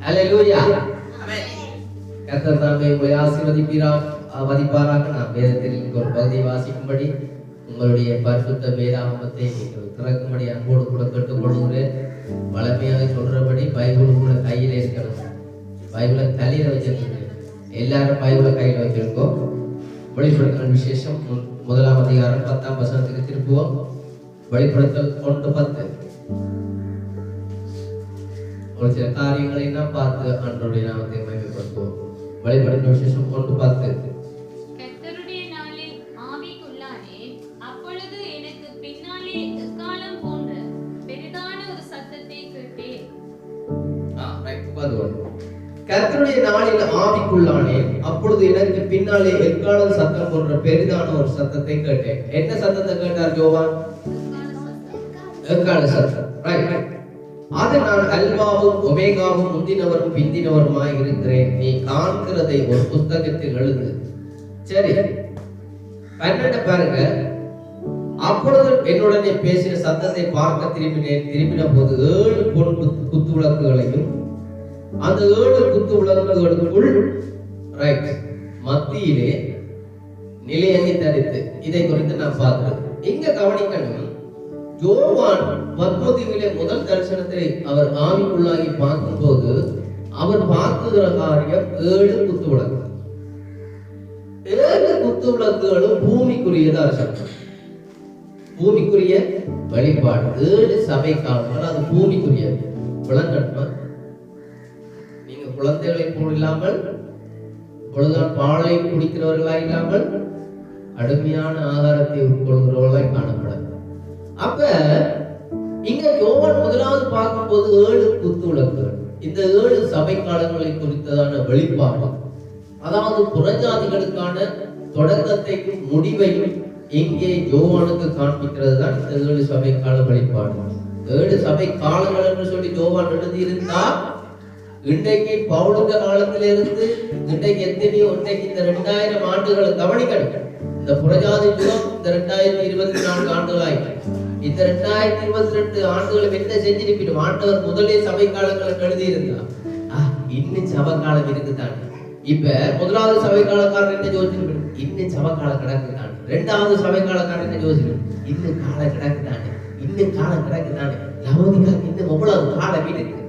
அல்லேலூயா. ஆமென். கர்த்தர் தாமே உங்களை ஆசீர்வதிப்பாராக. நாம் வேதத்தில் ஒரு பகுதியை வாசிக்கும்படி உங்களுடைய பரிசுத்த வேதாகமத்தை நீங்கள் திறக்கும்படி அன்போடு கூட கேட்டுக்கொள்கிறேன். வளமையாக சொல்றபடி பைபிள் கூட கையில் இருக்கணும். பைபிளை தலையில வச்சிருக்கேன். எல்லாரும் பைபிளை கையில் வச்சிருக்கோம். வெளிப்படுத்தல் விசேஷம் 1ஆம் அதிகாரம் 10ஆம் வசனத்துக்கு திருப்புவோம். வெளிப்படுத்தல் 1:10. ஒரு சில காரியங்களை நாம் பார்த்து ஆண்டவருடைய நாமத்தை மகிமைப்படுத்துவோம். வெளிப்படுத்தல் விசேஷம் 1:10. கர்த்தருடைய நாளில் ஆவிக்குள்ளானே, அப்பொழுது எனக்கு பின்னாலே எக்காளம் போன்ற பெரிதான ஒரு சத்தத்தை கேட்டேன். கர்த்தருடைய நாளில் ஆவிக்குள்ளானே, அப்பொழுது எனக்கு பின்னாலே எக்காளம் சத்தம் போன்ற பெரிதான ஒரு சத்தத்தை கேட்டேன். என்ன சத்தத்தை கேட்டார் யோவான்? எக்காள சத்தம். ரைட். அது நான் அல்பாவும் ஒமேகாவும் முந்தினவரும் பிந்தினவருமாய் இருக்கிறேன். நீ காண்கிறதை ஒரு புத்தகத்தில் எழுது. சரி, 12 பாருங்க. அப்பொழுது என்னுடனே பேசின சத்தத்தை பார்க்க திரும்பின போது 7 பொன் குத்து விளக்குகளையும் அந்த 7 குத்து விளக்குகளுக்குள் ரைட் மத்தியிலே நிலையங்கி தரித்து. இதை குறித்து நான் பார்க்கிறேன். இங்க கவனிக்கணும். யோவான் பத்மதீவிலே முதல் தரிசனத்தை அவர் ஆவிக்குள்ளாகி பார்க்கும்போது அவர் பார்க்குகிற காரியம் 7 குத்து விளக்கு. 7 குத்து விளக்குகளும் பூமிக்குரியதா இருக்கு. பூமிக்குரிய வழிபாடு. 7 சபை காலங்கள் அது பூமிக்குரியது. விளங்கட்மா. நீங்க குழந்தைகளை போல் இல்லாமல் பொழுதுதான் பாலை குடிக்கிறவர்களா இல்லாமல் அருமையான ஆகாரத்தை உட்கொள்கிறவர்களாய் காணப்படும். அப்ப இங்க யோவான் முதலாவது பார்க்கும்போது 7 குத்து விளக்குகள். இந்த 7 சபை காலங்களை குறித்ததான வெளிப்பாடு, அதாவது புறஜாதிகளுக்கான தொடக்கத்தையும் முடிவையும் இங்கே யோவானுக்கு காண்பிக்கிறது தான் இந்த 7 சபை கால வெளிப்பாடு. 7 சபை காலங்கள் என்று சொல்லி யோவான் எழுதியிருந்தா இன்றைக்கு பவுலுங்க காலத்திலிருந்து இன்றைக்கு எத்தனையோ இன்றைக்கு இந்த 2000 ஆண்டுகளை கவனிக்கணும். இந்த புறஜாதி யுகம் இந்த 2024 ஆண்டுகளாய் இந்த 2022 ஆண்டுகளும் என்ன செஞ்சிருப்பிடும். ஆண்டவர் முதலே சபை காலங்களை எழுதியிருந்தார். இன்னும் சபை காலம் இருக்குதான். இப்ப முதலாவது சபை காலக்காரன் என்ன யோசிச்சிருப்பேன், இன்னும் சபை காலம் கிடக்குதான். 2வது சபை காலக்காரன் என்ன யோசிச்சிருப்பேன், இன்னும் காலம் கிடக்குதானே, இன்னும் காலம் கிடக்குதானே, லவோதிகாவுக்கு இன்னும் எவ்வளவு காலம் இருக்கு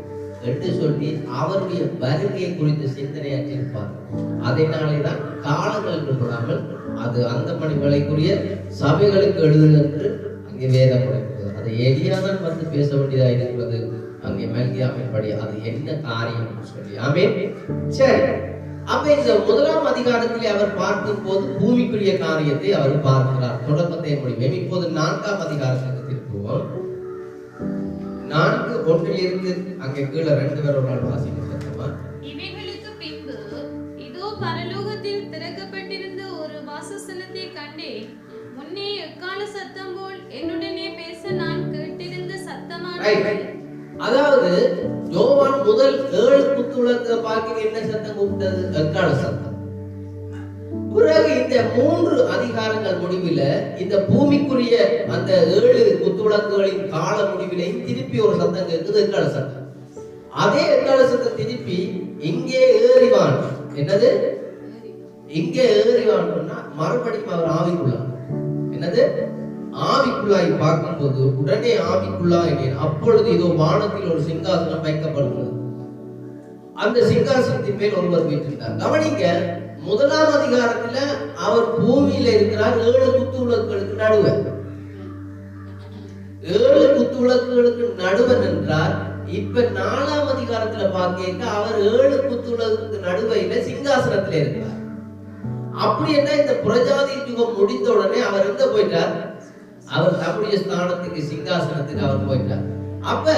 என்று சொல்லி அவருடைய வருகையை குறித்து சிந்தனையாற்றிருப்பார். அதனாலேதான் காலங்கள் கூடாமல் அது அந்த மணி வேலைக்குரிய சபைகளுக்கு எழுதுகிறது என்று அங்கே வேதம் உடைக்கிறது. அதை எளியாதான் வந்து பேச வேண்டியதா இருக்கிறது. அங்கே மல்கியாவின்படி அது என்ன காரியம் சொல்லி. ஆமென். சரி, அப்ப இந்த 1ஆம் அதிகாரத்திலே அவர் பார்க்கும் போது பூமிக்குரிய காரியத்தை அவர் பார்க்கிறார். தொடக்கத்தை முடியும். இப்போது 4ஆம் அதிகாரத்துக்கு திருப்புவோம். 4:1 அங்கே கீழே 2 பேர் ஒரு நாள் வாசிக்க. இவைகளுக்கு பின்பு இதோ பரலோகத்தில் திறக்கப்பட்டிருந்த ஒரு வாசஸ்தலத்தை கண்டேன். முன்னே எக்காள சத்தம் போல் என்னுடனே பேச நான் கேட்டிருந்த சத்தமானது. அதாவது யோவான் முதல் 7 குத்து விளக்கு பார்க்க என்ன சத்தம் கூப்பிட்டது? எக்காள சத்தம். பிறகு இந்த 3 அதிகாரங்கள் முடிவில் இந்த பூமிக்குரிய அந்த 7 குத்து விளக்குகளின் கால முடிவிலையும் திருப்பி ஒரு சத்தம் கேட்குது, எக்காள சத்தம். அதே எக்காள சத்தம் திருப்பி இங்கே ஏறிவான். என்னது? இங்கே ஏறிவான்னா மறுபடியும் அவர் ஆவிக்குள்ளான். என்னது? ஆவிக்குள்ளாய் பார்க்கும்போது உடனே ஆவிக்குள்ளாய் அப்பொழுது இதோ வானத்தில் ஒரு சிங்காசனம் வைக்கப்படுகிறது. அந்த சிங்காசனத்தின் மேல் ஒருவர் வீற்றிருந்தார். கவனிங்க, 1ஆம் அதிகாரத்துல அவர் பூமியில இருக்கிறார். 7 குத்து விளக்குகளுக்கு நடுவர். 7 குத்து விளக்குகளுக்கு நடுவர் என்றார். இப்ப 4ஆம் அதிகாரத்துல பார்க்க அவர் 7 குத்து விளக்குக்கு நடுவையில சிங்காசனத்துல இருக்கிறார். அப்படி என்ன, இந்த புறஜாதி யுகம் முடிந்த உடனே அவர் எங்க போயிட்டார்? அவர் தம்முடைய ஸ்தானத்துக்கு சிங்காசனத்துக்கு அவர் போயிட்டார். அப்ப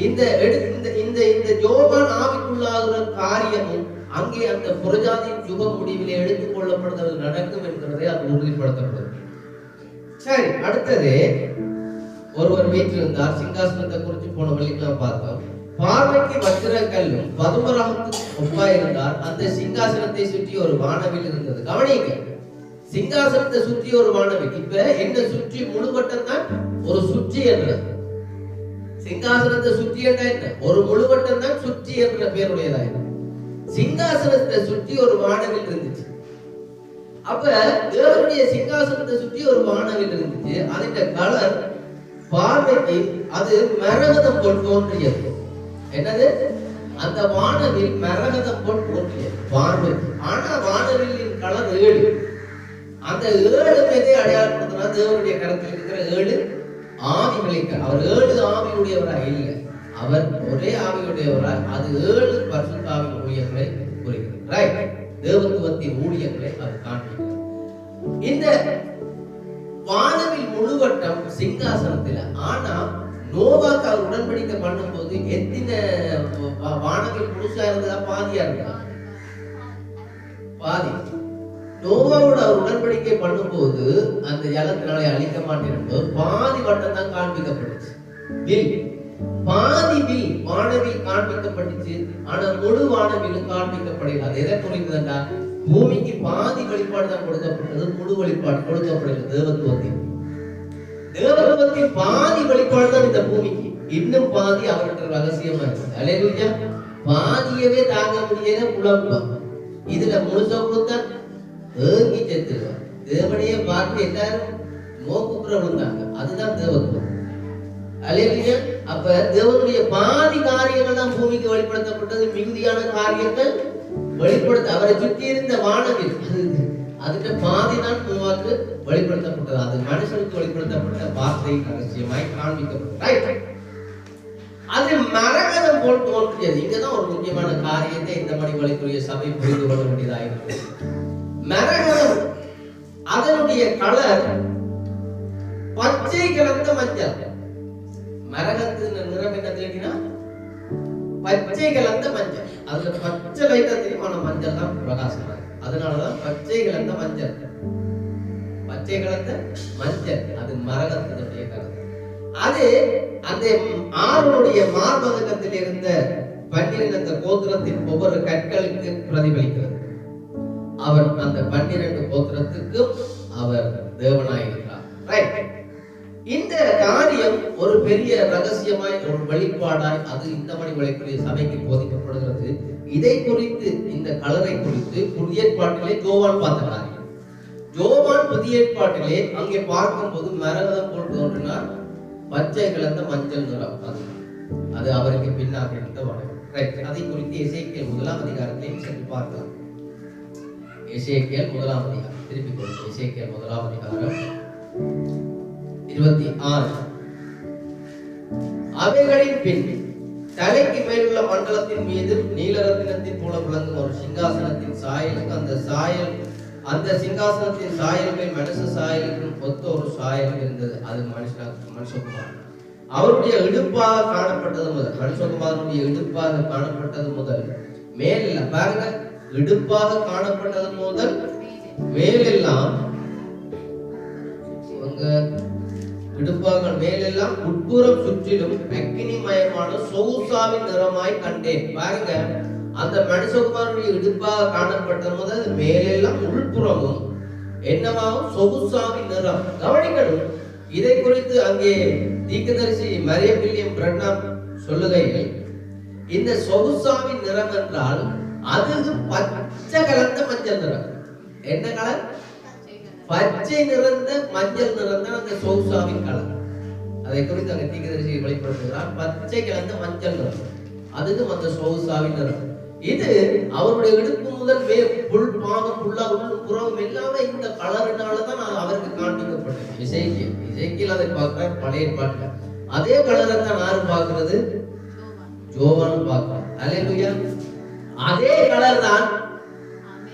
இந்த யோவான் ஆவிக்குள்ளாகிற காரியமும் அங்கே அந்த புறஜாதி யுகம் முடிவிலே எடுத்துக் கொள்ளப்படுதல் நடக்கும் என்கிறதை அது உறுதிப்படுத்தப்படும். சரி, அடுத்தது ஒருவர் வீற்றிருந்தார். சிங்காசனத்தை குறித்து போன வழிக்கு பார்த்தோம். பார்வைக்கு வச்சிர கல்லும் பதுமராகத்துக்கு ஒப்பாயிருந்தார். அந்த சிங்காசனத்தை சுற்றி ஒரு வானவில் இருந்தது. கவனிங்க, சிங்காசனத்தை சுற்றி ஒரு வானவில். இப்ப என்ன சுற்றி முழுவட்டம் தான் ஒரு சுற்றி என்றது. சிங்காசனத்தை சுற்றி என்ன ஒரு முழுவட்டம் தான் சுற்றி என்ற பெயருடையதாயிரு. சிங்காசனத்தை சுற்றி ஒரு வானவில் இருந்துச்சு. அப்ப தேவனுடைய சிங்காசனத்தை சுற்றி ஒரு வானவில் இருந்துச்சு. அதன் கலர் பார்வைக்கு அது மரகதம் போல் தோன்றியது. என்னது? அந்த வானவில் மரகதம் போல் தோன்றியது பார்வைக்கு. ஆனா வானவிலின் கலர் 7. அந்த 7 எதை அடையாளப்படுத்தினா தேவனுடைய கரத்தில் இருக்கிற 7 ஆவிகளை. அவர் 7 ஆவியுடையவராக இல்லை, அவர் ஒரே ஆவியுடையவராக. அது 7 பரிசுத்த ஆவியின் ஊழியர்களை குறிக்கிறது. ரைட்? தேவத்துவத்தின் ஊழியர்களை அது காண்பிக்கிறது. இந்த வானவில் முழுவட்டம் சிங்காசனத்தில். ஆனா நோவாக்கு அவர் உடன்படிக்கை பண்ணும் போது எத்தனை வானவில் முழுசா இருந்ததா? பாதியா இருந்தா? பாதி. நோவாவோட அவர் உடன்படிக்கை பண்ணும் போது அந்த ஜலத்தினாலே அழிக்க மாட்டேன் பாதி வட்டம் தான் காண்பிக்கப்பட்டுச்சு. வில் பாதி வில் வானவில் காண்பிக்கப்பட்டுச்சு. ஆனா முழு வானவிலும் காண்பிக்கப்படல. அது எதை குறிக்குதுன்னா பூமிக்கு பாதி வெளிப்பாடு தான் கொடுக்கப்பட்டது, முழு வெளிப்பாடு கொடுக்கப்படல. தேவத்துவத்தின் பாதி வெளிப்பாடு தான் இந்த பூமிக்கு. இன்னும் பாதி அவர்கிட்ட ரகசியமா இருக்கு. அல்லேலூயா. பாதியவே தாங்க முடியாத குழப்பம். இதுல முழுசா கொடுத்தா ஏங்கி செத்துருவார். தேவனையே பார்த்து எல்லாரும் மோக்குப்புற விழுந்தாங்க. அதுதான் தேவத்துவம். அல்லேலூயா. அப்ப தேவனுடைய பாதி காரியங்கள் தான் பூமிக்கு வெளிப்படுத்தப்பட்டது. மிகுதியான காரியங்கள் வெளிப்படுத்த அவரை சுற்றி இருந்த வானவில் அதுக்கு பாதி தான் நோவாக்கு வெளிப்படுத்தப்பட்டது. அது மனுஷனுக்கு வெளிப்படுத்தப்பட்ட வார்த்தை ரகசியமாய் காண்பிக்கப்பட்டது. அது மரகதம் போல் தோன்றியது. இங்கதான் ஒரு முக்கியமான காரியத்தை இந்த மணிவழிக்குரிய சபை புரிந்து கொள்ள வேண்டியதாக இருக்கிறது. மரகதம் அதனுடைய கலர் பச்சை கலந்த மஞ்சள். மரகத்தின் நிறம் என்ன தெரியுமா? பச்சை கலந்த மஞ்சள். அதுல பச்சை லைட்டா தெரியுமான மஞ்சள் தான் பிரகாசமா. அதனாலதான் பச்சை கலந்த மஞ்சள். பச்சை கலந்த மஞ்சள் அது மரகத்தினுடைய கலர். அது அந்த ஆரோனுடைய மார்பதக்கத்தில் இருந்த 12 கோத்திரத்தின் ஒவ்வொரு கற்களுக்கு பிரதிபலிக்கிறது. அவர் அந்த 12 கோத்திரத்துக்கும் அவர் தேவனாயிருக்கிறார். ரைட்? இந்த காரியம் ஒரு பெரிய ரகசியமாய் ஒரு வெளிப்பாடாய் அது இந்த மணி வழிக்குரிய சபைக்கு போதிக்கப்படுகிறது. இதை குறித்து இந்த கலரை குறித்து புதிய ஏற்பாட்டிலே யோவான் பார்த்த காரியம். யோவான் புதிய ஏற்பாட்டிலே அங்கே பார்க்கும்போது மரகதம் போல் தோன்றினார், பச்சை கலந்த மஞ்சள் நிறம். அது அவருக்கு பின்னாக இருந்த வடக்கு. ரைட்? அதை குறித்து எசேக்கியேல் 1ஆம் அதிகாரத்தை சென்று பார்க்கலாம். எசேக்கியேல் 1ஆம் அதிகாரம் திருப்பிக் கொள்ளுங்கள். எசேக்கியேல் 1ஆம் அதிகாரம் 26. அவைகளின் பின் தலைக்கு மேலுள்ள மண்டலத்தின் மீது நீலரத்தினத்தின் போல விளங்கும் ஒரு சிங்காசனத்தின் சாயலுக்கு அந்த சிங்காசனத்தின் சாயல் மேல் மனுஷ சாயலுக்கும் ஒத்த ஒரு சாயல் இருந்தது. அது மனுஷகுமார். அவருடைய இடுப்பாக காணப்பட்டது முதல், மனுஷகுமாரனுடைய இடுப்பாக காணப்பட்டது முதல் மேலெல்லாம் பாருங்க, இடுப்பாக காணப்பட்டது முதல் மேலெல்லாம் இடுப்பாக மேலெல்லாம் உட்புறம் சுற்றிலும் அக்கினிமயமான சொகுசாவின் நிறமாய் கண்டேன். பாருங்க, அந்த மனுஷகுமாரனுடைய இடுப்பாக காணப்பட்ட முதல் மேலெல்லாம் உள்புறமும் என்னவாகும்? சொகுசாவின் நிறம். கவனிக்கணும், இதை குறித்து அங்கே தீர்க்கதரிசி மரியம் வில்லியம் பிரண்ணாம் சொல்லுகையில் இந்த சொகுசாவின் நிறம் என்றால் அது பச்சை கலந்த மஞ்சள் நிறம். என்ன கலர்? பச்சை நிறந்த மஞ்சள் நிறந்த அந்த சொகுசாவின் கலர். அதை குறித்து அங்கே தீர்க்கதரிசி வெளிப்படுத்துகிறார். பச்சை கலந்த மஞ்சள் நிறம், அதுவும் அந்த சொகுசாவின் நிறம். இது அவருடைய இடுப்பு முதல் புல் பாகம் புல்லா புறம் எல்லாமே இந்த கலரினாலதான் அவருக்கு காண்பிக்கப்பட்டது. இசைக்கியல் அதை பார்க்கிறார் பழைய பாட்டுல. அதே கலரை தான் யாரும் பார்க்கிறது? யோவான் பார்க்கிறார். அல்லேலூயா. அதே கலர் தான்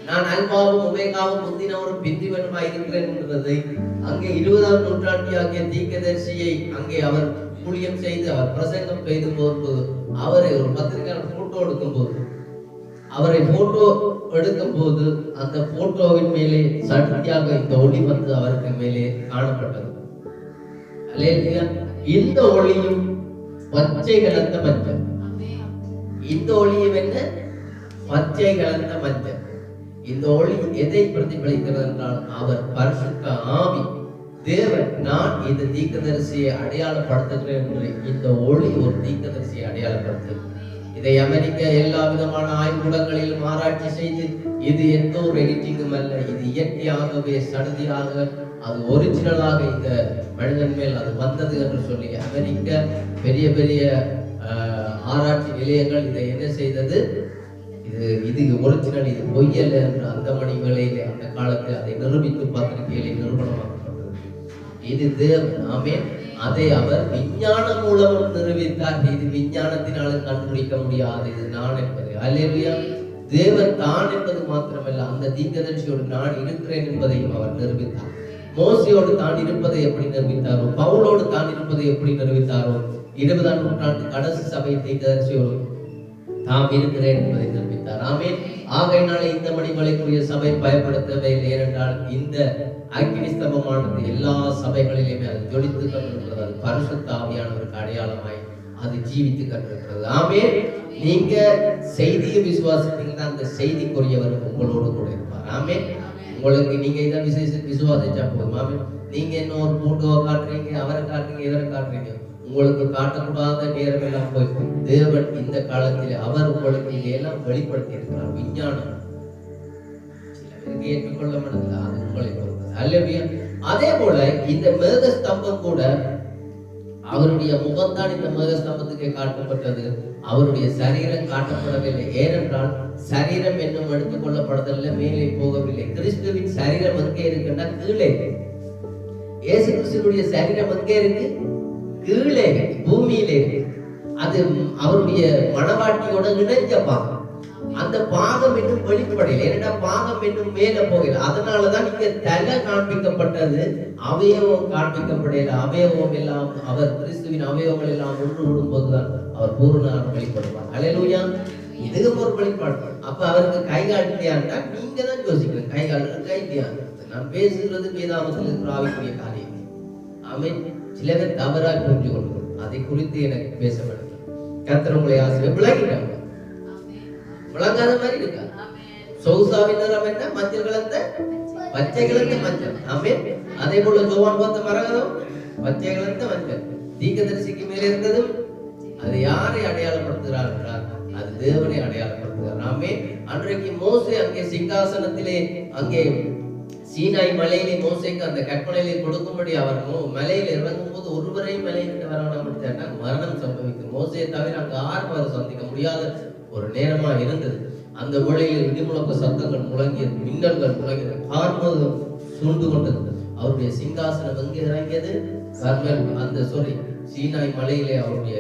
நான் அல்பாவும் ஒமேகாவும் முந்தினவரும் பிந்திவனுமா இருக்கிறேன் என்றதை அங்கே 20ஆம் நூற்றாண்டியாகிய தீர்க்கதரிசியை அங்கே அவர் ஊழியம் செய்து அவர் பிரசங்கம் செய்து போது அவரை ஒரு பத்திரிகையாளர் போட்டோ எடுக்கும் போது அந்த போட்டோவின் மேலே சட்டியாக இந்த ஒளி வந்து அவருக்கு மேலே காணப்பட்டது. அல்லேலூயா. இந்த ஒளியும் பச்சை கலந்த மஞ்சள். இந்த ஒளியும் என்ன? பச்சை கலந்த மஞ்சள். இந்த ஒளி எதை பிரதிபலிக்கிறது என்றால் அவர் பரிசுத்த ஆவி தேவன் நான் இந்த தீர்க்கதரிசியை அடையாளப்படுத்துகிறேன் என்று இந்த ஒளி ஒரு தீர்க்கதரிசியை அடையாளப்படுத்துகிறது. இதை அமெரிக்க எல்லா விதமான ஆய்வுக்கூடங்களிலும் ஆராய்ச்சி செய்து இது எந்த ஒரு எடிட்டிங்கும் அல்ல, இது இயற்கையாகவே சடுதியாக அது ஒரிஜினலாக இந்த மனிதன் மேல் அது வந்தது என்று சொல்லி அமெரிக்க பெரிய பெரிய ஆராய்ச்சி நிலையங்கள் இதை என்ன செய்தது, இது ஒரிஜினல், இது பொய்யல்ல என்று அந்த மணி வேளையிலே அந்த காலத்தில் அதை நிரூபித்து பத்திரிகைகளை நிரூபணமாக்கப்பட்டது. இது தேவன். ஆமென். அதை அவர் விஞ்ஞானம் மூலம் நிரூபித்தார். இது விஞ்ஞானத்தினாலும் கண்டுபிடிக்க முடியாது, இது நான் என்பது. அல்லேலூயா. தேவன் தான் என்பது மாத்திரமல்ல, அந்த தீர்க்கதரிசியோடு நான் இருக்கிறேன் என்பதையும் அவர் நிரூபித்தார். மோசையோடு தான் இருப்பதை எப்படி நிரூபித்தாரோ, பவுலோடு தான் இருப்பதை எப்படி நிரூபித்தாரோ, 20ஆம் நூற்றாண்டு கடைசி சபை தீர்க்கதரிசியோடு தாம் இருக்கிறேன் என்பதை நிரூபித்தார். ஆமென். ஆகையினாலே இந்த மணிமலைக்குரிய சபை பயப்படுத்தவே இல்லை. ஏனென்றால் இந்த அக்கினி ஸ்தம்பமானது எல்லா சபைகளிலுமே அது ஜொலித்து கொண்டிருக்கிறது. அது பரிசுத்த ஆவியானவருக்கு அடையாளமாய் அது ஜீவித்து கொண்டிருக்கிறது. ஆமென். நீங்க செய்தியை விசுவாசித்தீங்கன்னா அந்த செய்திக்குரியவர் உங்களோடு கூட இருப்பார். ஆமென். உங்களுக்கு நீங்க இதை விசுவாசிச்சா போதும். ஆமென். நீங்க என்ன ஒரு போட்டோவை காட்டுறீங்க, அவரை காட்டுறீங்க, எதரை காட்டுறீங்க, உங்களுக்கு காட்டக்கூடாத நேரம் எல்லாம் போய் தேவன் இந்த காலத்தில் அவர் உங்களுக்கு இதையெல்லாம் வெளிப்படுத்தி இருக்கிறார். விஞ்ஞானம் சில பேருக்கு ஏற்றுக்கொள்ள முடியல, அது உங்களை பொறுத்தது. அல்லேலூயா. அதே போல இந்த மேக ஸ்தம்பம் கூட அவருடைய முகம்தான் இந்த மேக ஸ்தம்பத்துக்கு காட்டப்பட்டது, அவருடைய சரீரம் காட்டப்படவில்லை. ஏனென்றால் சரீரம் என்னும் எடுத்துக் கொள்ளப்படுதல்ல, மேலே போகவில்லை. கிறிஸ்துவின் சரீரம் எங்கே இருக்குன்னா கீழே. இயேசு கிறிஸ்துவினுடைய சரீரம் எங்கே இருக்கு? கீழே, பூமியிலே. அது அவருடைய மனவாட்டியோட இணைஞ்ச பாகம். அந்த பாகம் இன்னும் வெளிப்படையில், ஏன்னா பாகம் இன்னும் மேல போகல. அதனாலதான் இங்க தலை காண்பிக்கப்பட்டது, அவயவம் காண்பிக்கப்படல. அவயவம் எல்லாம் அவர் கிறிஸ்துவின் அவயவங்கள் எல்லாம் ஒன்று கூடும் போதுதான் அவர் பூரணமாக வெளிப்படுவார். அல்லேலூயா. இதுக்கு ஒரு வெளிப்பாடு. அப்ப அவருக்கு கை காட்டியான்னா நீங்க தான் யோசிக்கணும், கை காட்டுறது கைத்தியான். நான் பேசுகிறது வேதாகமத்தில் இருக்கிற ஆவிக்குரிய காரியம். ஆமென். சில பேர் தவறாக புரிஞ்சு கொள்ளும், அதை குறித்து எனக்கு பேச வேண்டும். கர்த்தர் உங்களை ஆசீர்வதிப்பார். விளங்கிட்டாங்க, விளங்காத மாதிரி இருக்கா? சௌசாவின் நிறம் என்ன? மஞ்சள் கலந்த பச்சை கலந்த மஞ்சள். ஆமென். அதே போல ஜோவான் பார்த்த மரகதம் பச்சை கலந்த மஞ்சள். தீர்க்கதரிசிக்கு மேலே இருந்ததும் அது யாரை அடையாளப்படுத்துகிறார் என்றால் அது தேவனை அடையாளப்படுத்துகிறார். ஆமென். அன்றைக்கு மோசே அங்கே சிங்காசனத்திலே, அங்கே சீனாய் மலையிலே மோசேக்கு அந்த கற்பனையிலே கொடுக்கும்படி அவர் மலையில் இறங்கும் போது ஒருவரையும் மலையிட்டு வரணும்னா மரணம் சம்பவிக்கும். மோசையை தவிர அங்கு 6 பேரை சந்திக்க முடியாத ஒரு நேரமா இருந்தது. அந்த வேளையில் இடிமுழக்க சத்தங்கள் முழங்கியது, மின்னல்கள் முழங்கியது, கார்மேகம் சூழ்ந்து கொண்டது. அவருடைய சிங்காசனம் எங்கே இறங்கியது? கர்மேல் அந்த சீனாய் மலையிலே அவருடைய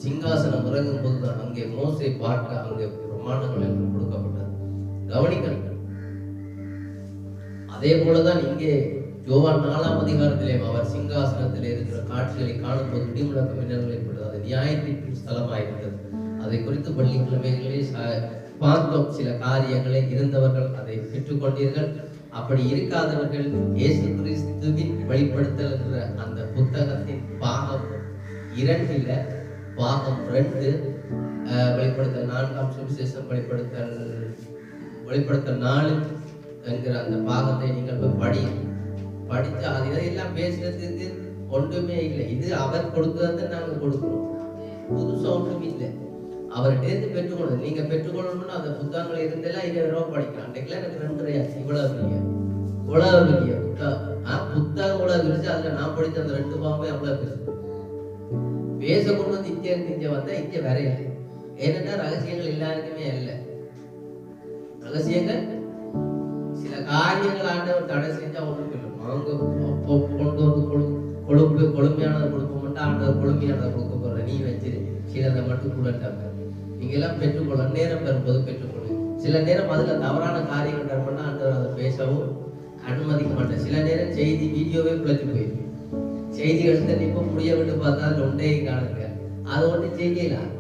சிங்காசனம் இறங்கும் போதுதான் அங்கே மோசே பார்க்க அங்கே பிரமாணங்கள் எல்லாம் கொடுக்கப்பட்டது. கவனிக்கள். அதே போலதான் இங்கே யோவான் 4ஆம் அதிகாரத்திலே அவர் சிங்காசனத்திலே இருக்கிற காட்சிகளை காணும்போது இடிமுழக்க மின்னல்கள் ஏற்பட்டது. அது நியாயத்திற்கு ஸ்தலமாயிருந்தது. அதை குறித்து பள்ளிக்கிழமைகளில் பார்த்தோம். சில காரியங்களை இருந்தவர்கள் அதை பெற்றுக்கொண்டீர்கள். அப்படி இருக்காதவர்கள் இயேசு கிறிஸ்துவின் வெளிப்படுத்தல் என்ற அந்த புத்தகத்தின் பாகம் 2 பாகம் 2 வெளிப்படுத்தல் 4ஆம் சுவிசேஷம் வெளிப்படுத்தல் 4 என்கிற அந்த பாகத்தை நீங்கள் படிச்சா அது இதெல்லாம் பேசுறதுக்கு ஒன்றுமே இல்லை. இது அவர் கொடுத்ததை நாங்க கொடுக்கிறோம், புதுசா ஒன்றும் இல்லை. அவர்கிட்ட பெற்றுக்கொள்ளணும். நீங்க பெற்றுக்கொள்ளணும்னா அந்த புத்தகங்கள் இருந்தெல்லாம் 20 ரூபா படிக்கலாம். அன்றைக்கெல்லாம் எனக்கு 2 ரூபாய் இவ்வளவு பெரிய புத்தகம் கூட விரிச்சு அதுல நான் படித்த அந்த 2 பாகமே அவ்வளவு பெருசு. பேச கொண்டு வந்து இங்க வந்தா இங்க வரையில. ஏன்னா ரகசியங்கள் எல்லாருக்குமே இல்லை. ரகசியங்கள் சில காரியங்கள் ஆண்டவர் தடை செஞ்சா ஒன்றும் இல்லை. நாங்க கொண்டு வந்து கொழுமையானதை கொடுக்க மாட்டா, ஆண்டவர் கொழுமையானதை கொடுக்க போற. நீ வச்சிரு, சிலதை மட்டும் கூடட்டாங்க. நீங்க எல்லாம் பெற்றுக்கொள்ள நேரம் பெறும்போது பெற்றுக்கொள்ளுங்க. சில நேரம் அதுல தவறான காரியங்கள் தரப்பட்டா ஆண்டவர் அதை பேசவும் அனுமதிக்க மாட்டேன். சில நேரம் செய்தி வீடியோவே குழச்சி போயிருக்கு. செய்தி எடுத்து இப்ப முடிய விட்டு பார்த்தா அதுல ஒன்றே காணுங்க, அதை ஒன்று செய்யலாம்.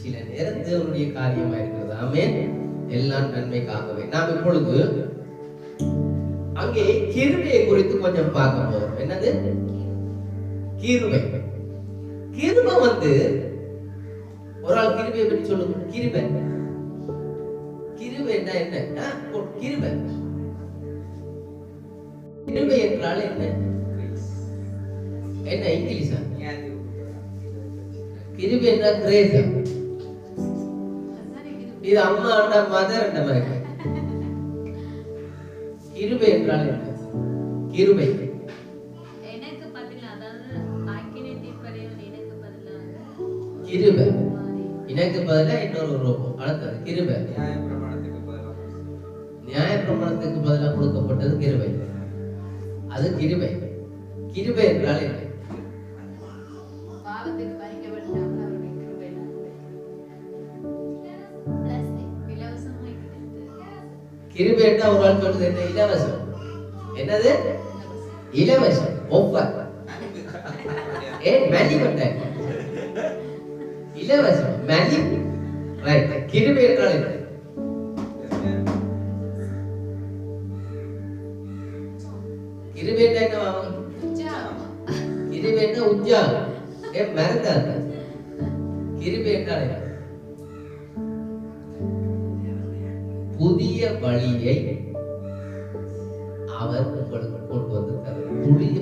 சில நேரம் தேவனுடைய காரியமா இருக்கிறது. ஆமென். எல்லாம் நன்மைக்காகவே. நாம் இப்பொழுது அங்கே கிருபையை குறித்து கொஞ்சம் பார்க்க போறோம். என்னது கிருபை? கிருபை ஒரு ஆள் கிருபையை பற்றி சொல்லுங்க. கிருபை என்ன? கிருபை என்றால் என்ன? என்ன இங்கிலீஷா? கிருபை என்ன கிரேஸ்? இது அம்மா அண்ட மதர் அண்ட மாதிரி. கிருபை என்றால் என்ன? கிருபை எனக்கு பதிலா, அதாவது ஆக்கினத்தின் படையவன் எனக்கு பதிலா, கிருபை எனக்கு பதிலா இன்னொரு ரூபம். அடுத்தது கிருபை. நியாய பிரமாணத்துக்கு பதிலாக கொடுக்கப்பட்டது கிருபை. அது கிருபை. கிருபை என்றால் என்ன? பாவத்துக்கு பறிக்கப்பட்டாமல் அவருடைய கிருபை இலவசமாய் கிடைத்தது. கிருபை என்றால் ஒரு ஆள் சொல்றது என்ன? இலவசம். என்னது? இலவசம். ஒப்பர். மலிவட்ட இலவசம். மலி. ரைட். கிருபை என்றால் என்ன? கிருபை என்றால் என்ன? கிருபை என்றால் உஜ்ஜாலம். மறந்தாது. கிருபை என்றால் என்ன? புதிய வழியை அவர் உங்களுக்கு கொண்டு வந்து தருவார்.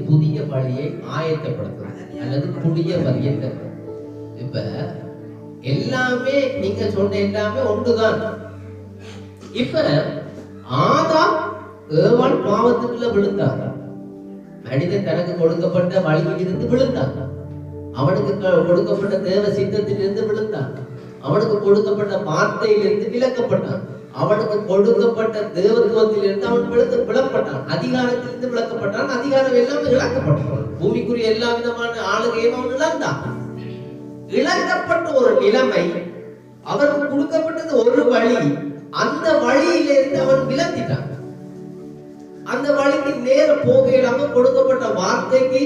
புதிய வழியை ஆயத்தப்படுத்துவார் அல்லது புதிய வழியை தருவார். இப்ப எல்லாமே நீங்க சொன்ன எல்லாமே ஒன்றுதான். இப்ப ஆதாம் ஏவாள் பாவத்துக்குள்ள விழுந்தார். மனிதன் தனக்கு கொடுக்கப்பட்ட வழியில் இருந்து விழுந்தான். அவனுக்கு கொடுக்கப்பட்ட தேவ சித்தத்திலிருந்து விழுந்தான். அவனுக்கு கொடுக்கப்பட்ட வார்த்தையிலிருந்து விலக்கப்பட்டான். அவனுக்கு கொடுக்கப்பட்ட தேவத்துவத்திலிருந்து அவன் விளக்கப்பட்டான். அதிகாரத்திலிருந்து விளக்கப்பட்டான். அதிகாரம் எல்லாமே இழக்கப்பட்டான். பூமிக்குரிய எல்லா விதமான ஆளுகையும் அவன் இழந்தான். இழக்கப்பட்ட ஒரு நிலைமை, அவருக்கு கொடுக்கப்பட்டது ஒரு வழி. அந்த வழியிலிருந்து அவன் விலத்திட்டான். அந்த வழிக்கு நேர போக இல்லாம கொடுக்கப்பட்ட வார்த்தைக்கு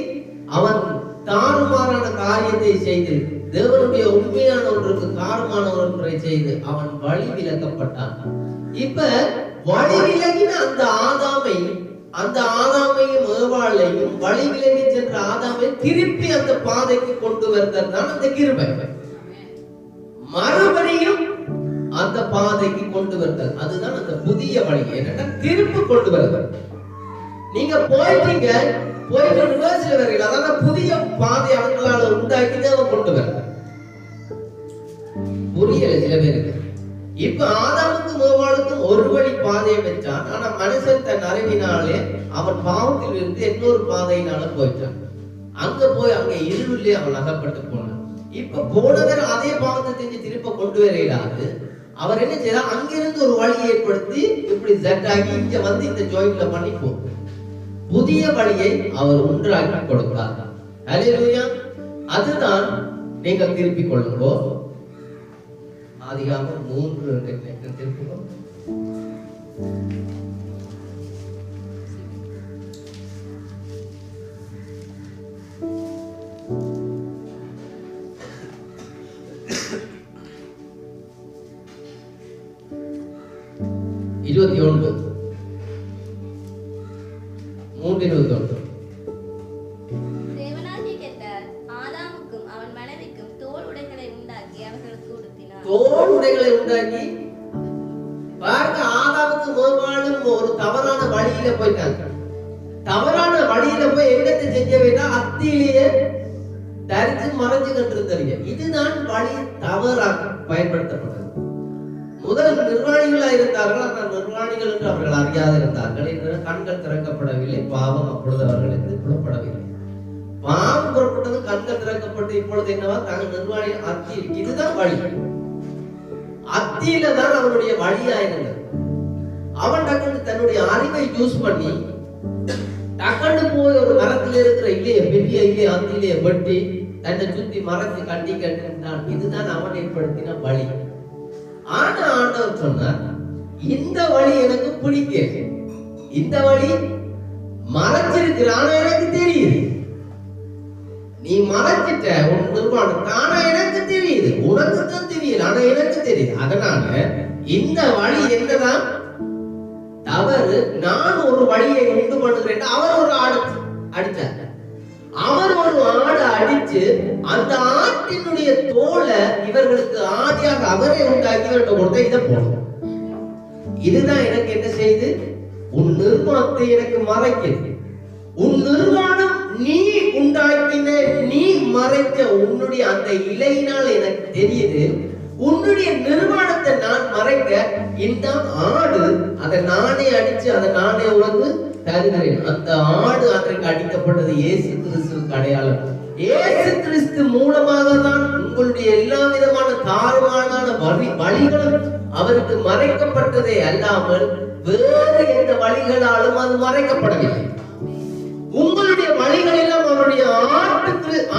அவன் தாறுமாறான காரியத்தை செய்து, தேவனுடைய உண்மையான ஒன்றுக்கு தாறுமான ஒன்றை செய்து அவன் வழி விலக்கப்பட்டான். இப்ப வழி விலகின அந்த ஆதாமையும் ஏவாளையும் வழி விலகி சென்ற ஆதாமை திருப்பி அந்த பாதைக்கு கொண்டு வருதல் தான் அந்த கிருபை. மறுபடியும் அந்த பாதைக்கு கொண்டு வருதல், அதுதான் அந்த புதிய வழி. என்னன்னா திருப்பி கொண்டு வருதல். நீங்க போயிட்டு ரிவர்ஸ்ல வரீங்க. அதான் புதிய பாதை அவங்களால உண்டாக்கி தேவன் கொண்டு வர. புரியல சில பேருக்கு. இப்ப ஆதாமுக்கும் ஏவாளுக்கும் ஒரு வழி பாதையை வச்சான். ஆனா மனுஷன் தன் அறிவினாலே அவன் பாவத்தில் இருந்து இன்னொரு பாதையினால போயிட்டான். அங்க போய் அங்க இருளிலே அவன் அகப்பட்டு போனான். இப்ப போனவர் அதே பாவத்தை செஞ்சு திருப்ப கொண்டு வரையிடாது. அவர் என்ன செய்யறார்? அங்கிருந்து ஒரு வழி ஏற்படுத்தி இப்படி ஜெட் ஆகி இங்க வந்து இந்த ஜாயின்ட்ல பண்ணி போகும். புதிய வழியை அவர் ஒன்றாக்கி கொடுத்தார். ஹல்லேலூயா. அதுதான் நீங்கள் திருப்பிக் கொள்ளுங்கோ. ஆதியாகமம் 3:2 திருப்பிக்கோ. தேவனாகிய கர்த்தர் ஆதாமுக்கும் அவன் மனைவிக்கும் தோல் உடைகளை உண்டாக்கி அவர்களுக்கு உடுத்தினார். தோல் உடைகளை உண்டாக்கி பாருங்க. ஆதாமுக்கும் ஏவாளும் ஒரு தவறான வழியில போயிட்டாங்க. தவறான வழியில போய் என்னத்தை செஞ்ச வேண்டாம், அத்தியிலேயே தரித்து மறைஞ்சு கண்டிருந்தீங்க. இதுதான் வழி தவறாக பயன்படுத்தப்பட்டது. முதல் நிர்வாணிகளாக இருந்தார்கள். ஆனால் நிர்வாணிகள் என்று அவர்கள் அறியாது இருந்தார்கள். கண்கள் திறக்கப்படவில்லை. பாவம் அப்பொழுது அவர்களுக்கு புலப்படவில்லை. பாவம் புறப்பட்டது, கண்கள் திறக்கப்பட்டு இப்பொழுது என்னவா தாங்கள் நிர்வாணி அத்தி. இதுதான் வழி. அத்தியில தான் அவனுடைய வழியா இருந்தது. அவன் டக்குன்னு தன்னுடைய அறிவை யூஸ் பண்ணி டக்குன்னு போய் ஒரு மரத்தில் இருக்கிற இல்லையே பெரிய இல்லையே அத்தியிலேயே வெட்டி தன்னை சுத்தி மறைச்சு கட்டி கட்டினான். இதுதான் அவன் ஏற்படுத்தின வழி. ஆனா ஆண்டவர் சொன்னார், இந்த வழி எனக்கு பிடிக்கல. இந்த வழி மறைச்சிருக்கிற, ஆனா எனக்கு தெரியுது. நீ மறைச்சிட்ட உன் நிர்வாணம், ஆனா எனக்கு தெரியுது. உனக்கு தான் தெரியல, ஆனா எனக்கு தெரியுது. அதனால இந்த வழி என்னதான் தவறு. நான் ஒரு வழியை உண்டு பண்ணுகிறேன். அவர் ஒரு ஆடு அடிச்சார். அவர் ஒரு ஆடு அடிச்சு அந்த ஆட்டினுடைய தோலை இவர்களுக்கு ஆதியாக அவரே உண்டாக்கி இவர்கிட்ட கொடுத்த இதை போடும். இதுதான் எனக்கு என்ன செய்து, உன் நிர்வாணத்தை எனக்கு மறைக்கிறது. உன் நிர்வாணம் நீ உண்டாக்கின, நீ மறைச்ச உன்னுடைய அந்த இலையினால் எனக்கு தெரியுது, உன்னுடைய நிர்வாணத்தை நான் மறைக்க இந்த ஆடு அதை நானே அடிச்சு அதை நானே உனக்கு தருகிறேன். அந்த ஆடு அன்றைக்கு அடிக்கப்பட்டது இயேசு கிறிஸ்துவுக்கு அடையாளம். இயேசு கிறிஸ்து மூலமாக தான் உங்களுடைய எல்லா விதமான தாழ்வான வழிகளும் அவருக்கு மறைக்கப்பட்டதே அல்லாமல் வேறு எந்த வழிகளாலும் அது மறைக்கப்படவில்லை. உங்களுடைய வழிகள் எல்லாம் அவருடைய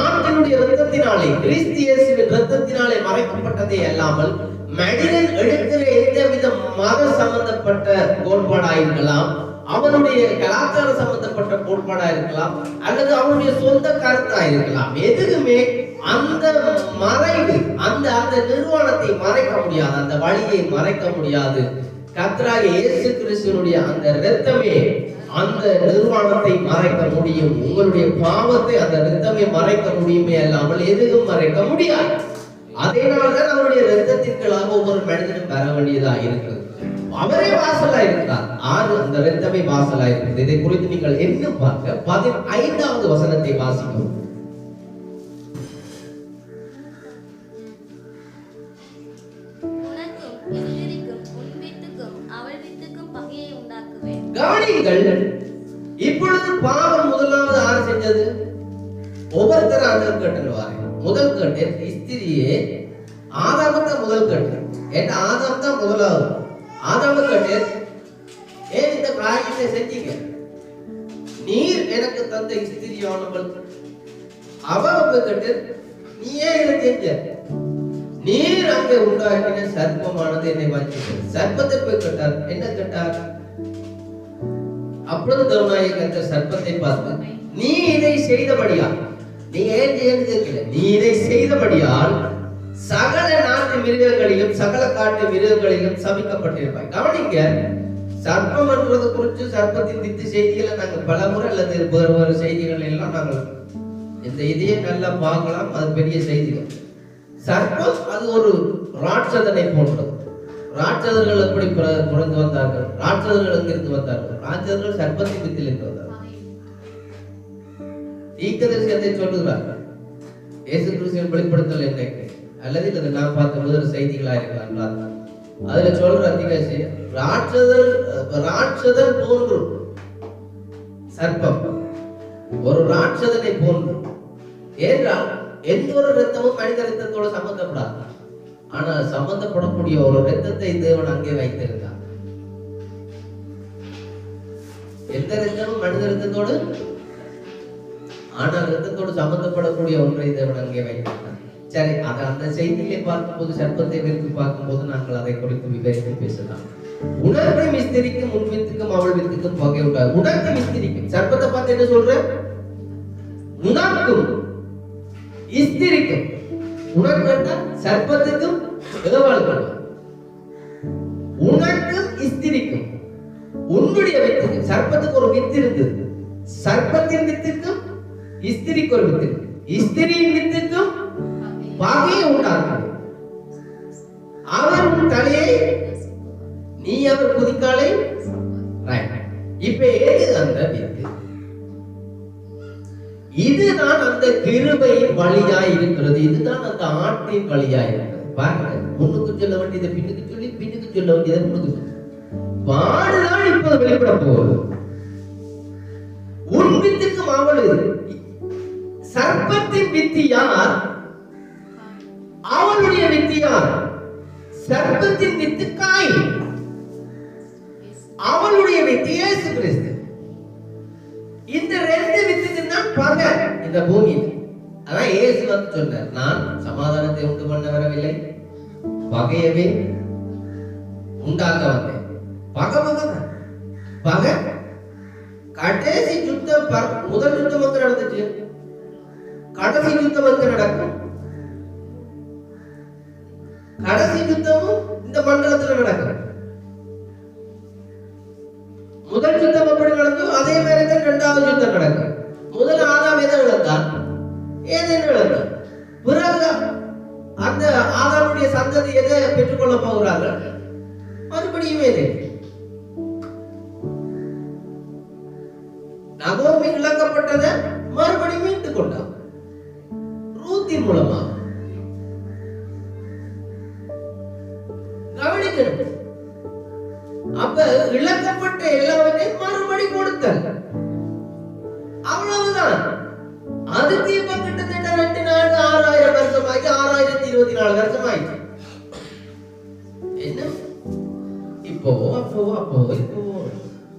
ஆட்டினுடைய இரத்தத்தினாலே, கிறிஸ்து இயேசுவின் இரத்தத்தினாலே மறைக்கப்பட்டதே அல்லாமல் மனிதன் எடுக்கிற எந்தவித மத சம்பந்தப்பட்ட கோட்பாடாயிருக்கலாம், அவனுடைய கலாச்சார சம்பந்தப்பட்ட கோட்பாடா இருக்கலாம், அல்லது அவனுடைய சொந்த கருத்தா இருக்கலாம். எதுவுமே அந்த மறைவு, அந்த நிர்வாணத்தை மறைக்க முடியாது, அந்த வழியை மறைக்க முடியாது. கர்த்தராகிய இயேசு கிறிஸ்துவினுடைய அந்த இரத்தமே அந்த நிர்வாணத்தை மறைக்க முடியும். உங்களுடைய பாவத்தை அந்த இரத்தமே மறைக்க முடியுமே அல்லாமல் எதுவும் மறைக்க முடியாது. அதனால்தான் அவருடைய இரத்தத்திற்காக ஒவ்வொரு மனிதனும் பெற வேண்டியதா இருக்கிறது. அவரே வாசலா இருக்கிறார். அந்த இரத்தமே வாசலா இருக்கிறது. இதை குறித்து நீங்கள் என்ன பார்க்க 15வது வசனத்தை வாசிக்கும். கவனிங்கள், இப்பொழுது பாவம் முதலாவது யார் செஞ்சது? ஒவ்வொருத்தர் ஆண்டவர் கேட்டுவாரு. முதல் கேட்டு ஸ்திரியே ஆதாமத்தை முதல் கேட்டு, ஏன்னா ஆதாம் தான் முதலாவது. ஆதாம கேட்டு, ஏன் இந்த காரியத்தை செஞ்சீங்க? நீர் எனக்கு தந்த ஸ்திரியானவள். அவ கேட்டு, நீ ஏன் இதை செஞ்ச? நீர் அங்கே உண்டாக்கின சர்ப்பமானது என்னை வஞ்சித்தது. சர்ப்பத்தை போய் கேட்டார். என்ன கேட்டார்? அப்பொழுது தேவனாகிய கர்த்தர் சர்ப்பத்தை பார்த்து, நீ இதை செய்தபடியால், நீ ஏன் கேட்கல, நீ இதை செய்தபடியால் சகல நாட்டு மிருகங்களிலும் சகல காட்டு மிருகங்களிலும் சபிக்கப்பட்டிருப்பாய். கவனிங்க, சர்ப்பம் என்றது குறித்து சர்ப்பத்தின் வித்து செய்திகளை நாங்கள் பலமுறை அல்லது வேறு செய்திகள் எல்லாம் நாங்கள் இந்த இதையே நல்லா பார்க்கலாம். அது பெரிய செய்திகள். சர்ப்பம் அது ஒரு ராட்சதனை போன்றது. ராட்சதர்கள் எப்படி பிறந்து வந்தார்கள்? ராட்சதர்கள் எங்கிருந்து வந்தார்கள்? ராட்சதர்கள் சர்ப்பத்தின் வித்தில் இருந்து வந்தார்கள். தீர்க்கதரிசியத்தை சொல்லுகிறார். இயேசு கிறிஸ்துவின் வெளிப்படுத்தல் என்ன அல்லது இது நான் பார்த்த முதல் செய்திகளா இருக்கலாம். அதுல சொல்ற அதிகாசி ராட்சதன் போன்று சர்ப்பம் ஒரு ராட்சதனை போன்று. ஏனென்றால் எந்த ஒரு ரத்தமும் மனித ரத்தத்தோடு சம்பந்தப்படாது. ஆனால் சம்பந்தப்படக்கூடிய ஒரு ரத்தத்தை தேவன் அங்கே வைத்திருந்தார். எந்த ரத்தமும் மனித ரத்தத்தோடு, ஆனால் ரத்தத்தோடு சம்பந்தப்படக்கூடிய ஒன்றை தேவன் அங்கே வைத்திருந்தார். சரி, அதை அந்த செய்தியை பார்க்கும்போது, சர்ப்பத்தை வைத்து பார்க்கும்போது நாங்கள் அதை குறித்து விவரித்து பேசலாம். உனக்கு மிஸ்திரிக்கும் உன் வித்துக்கும் அவள் வித்துக்கும் பகை உண்டாகும். உனக்கு மிஸ்திரிக்கும், சர்ப்பத்தை பார்த்து என்ன சொல்ற? உனக்கும் இஸ்திரிக்கும். உனக்கு சர்ப்பத்துக்கும் ஏவாளுக்கும், உனக்கும் இஸ்திரிக்கும், உன்னுடைய வித்துக்கும். சர்ப்பத்துக்கு ஒரு வித்து இருந்தது. சர்ப்பத்தின் வித்துக்கும் இஸ்திரிக்கு ஒரு வித்து, இஸ்திரியின் வித்துக்கும் பகையை உண்டாக்கும். அவர் உன் தலையை, நீ அவர் குதிக்காலை. இப்ப ஏது அந்த வித்து? இதுதான் அந்த கிருபையின் வழியாய் இருக்கிறது. இதுதான் அந்த ஆற்றின் வழியாய் இருக்கிறது. பாருங்க, முன்னுக்கு சொல்ல வேண்டியதை பின்னுக்கு சொல்லி, பின்னுக்கு சொல்ல வேண்டியதை முன்னுக்கு சொல்லி, பாடுதான் இப்போது வெளிப்பட போகுது. உன் வித்துக்கு மாவளு. சர்ப்பத்தின் வித்து யார்? அவளுடைய வித்து யார்? சர்ப்பத்தின் வித்து காயின், அவளுடைய வித்து இயேசு கிறிஸ்து. இந்த ரெண்டு வித்துக்கு தான் பகை இந்த பூமியில். அதான் இயேசு வந்து சொன்னார், நான் சமாதானத்தை உண்டு பண்ண வரவில்லை, பகையவே உண்டாக்க வந்தேன். பகை பகை. கடைசி யுத்தம், முதல் யுத்தம் வந்து நடந்துச்சு, கடைசி யுத்தம் வந்து நடக்கும். கடைசி யுத்தமும் இந்த மண்டலத்தில் நடக்கும். முதல் யுத்தம் எப்படி நடந்தோ அதே மாதிரி தான் இரண்டாவது யுத்தம் நடக்கும். முதல் ஆதாம் எதை இழந்தான்? ஏதேன் இழந்தான். பிறகு அந்த ஆதாமுடைய சந்ததி எதை பெற்றுக்கொள்ள போகிறார்கள்? மறுபடியும் ஏதேன். நகோமி இழக்கப்பட்டதை மறுபடியும் கொண்டான் ரூத்தின் மூலமா. கவனிக்கணும். அப்ப இழக்கப்பட்ட எல்லாவற்றையும் மறுபடி கொடுத்தார். அவ்வளவுதான். அதுக்கு இப்ப கிட்டத்தட்ட 2,6000 வருஷமாகி 6024 வருஷமாயிடுச்சு. என்ன இப்போ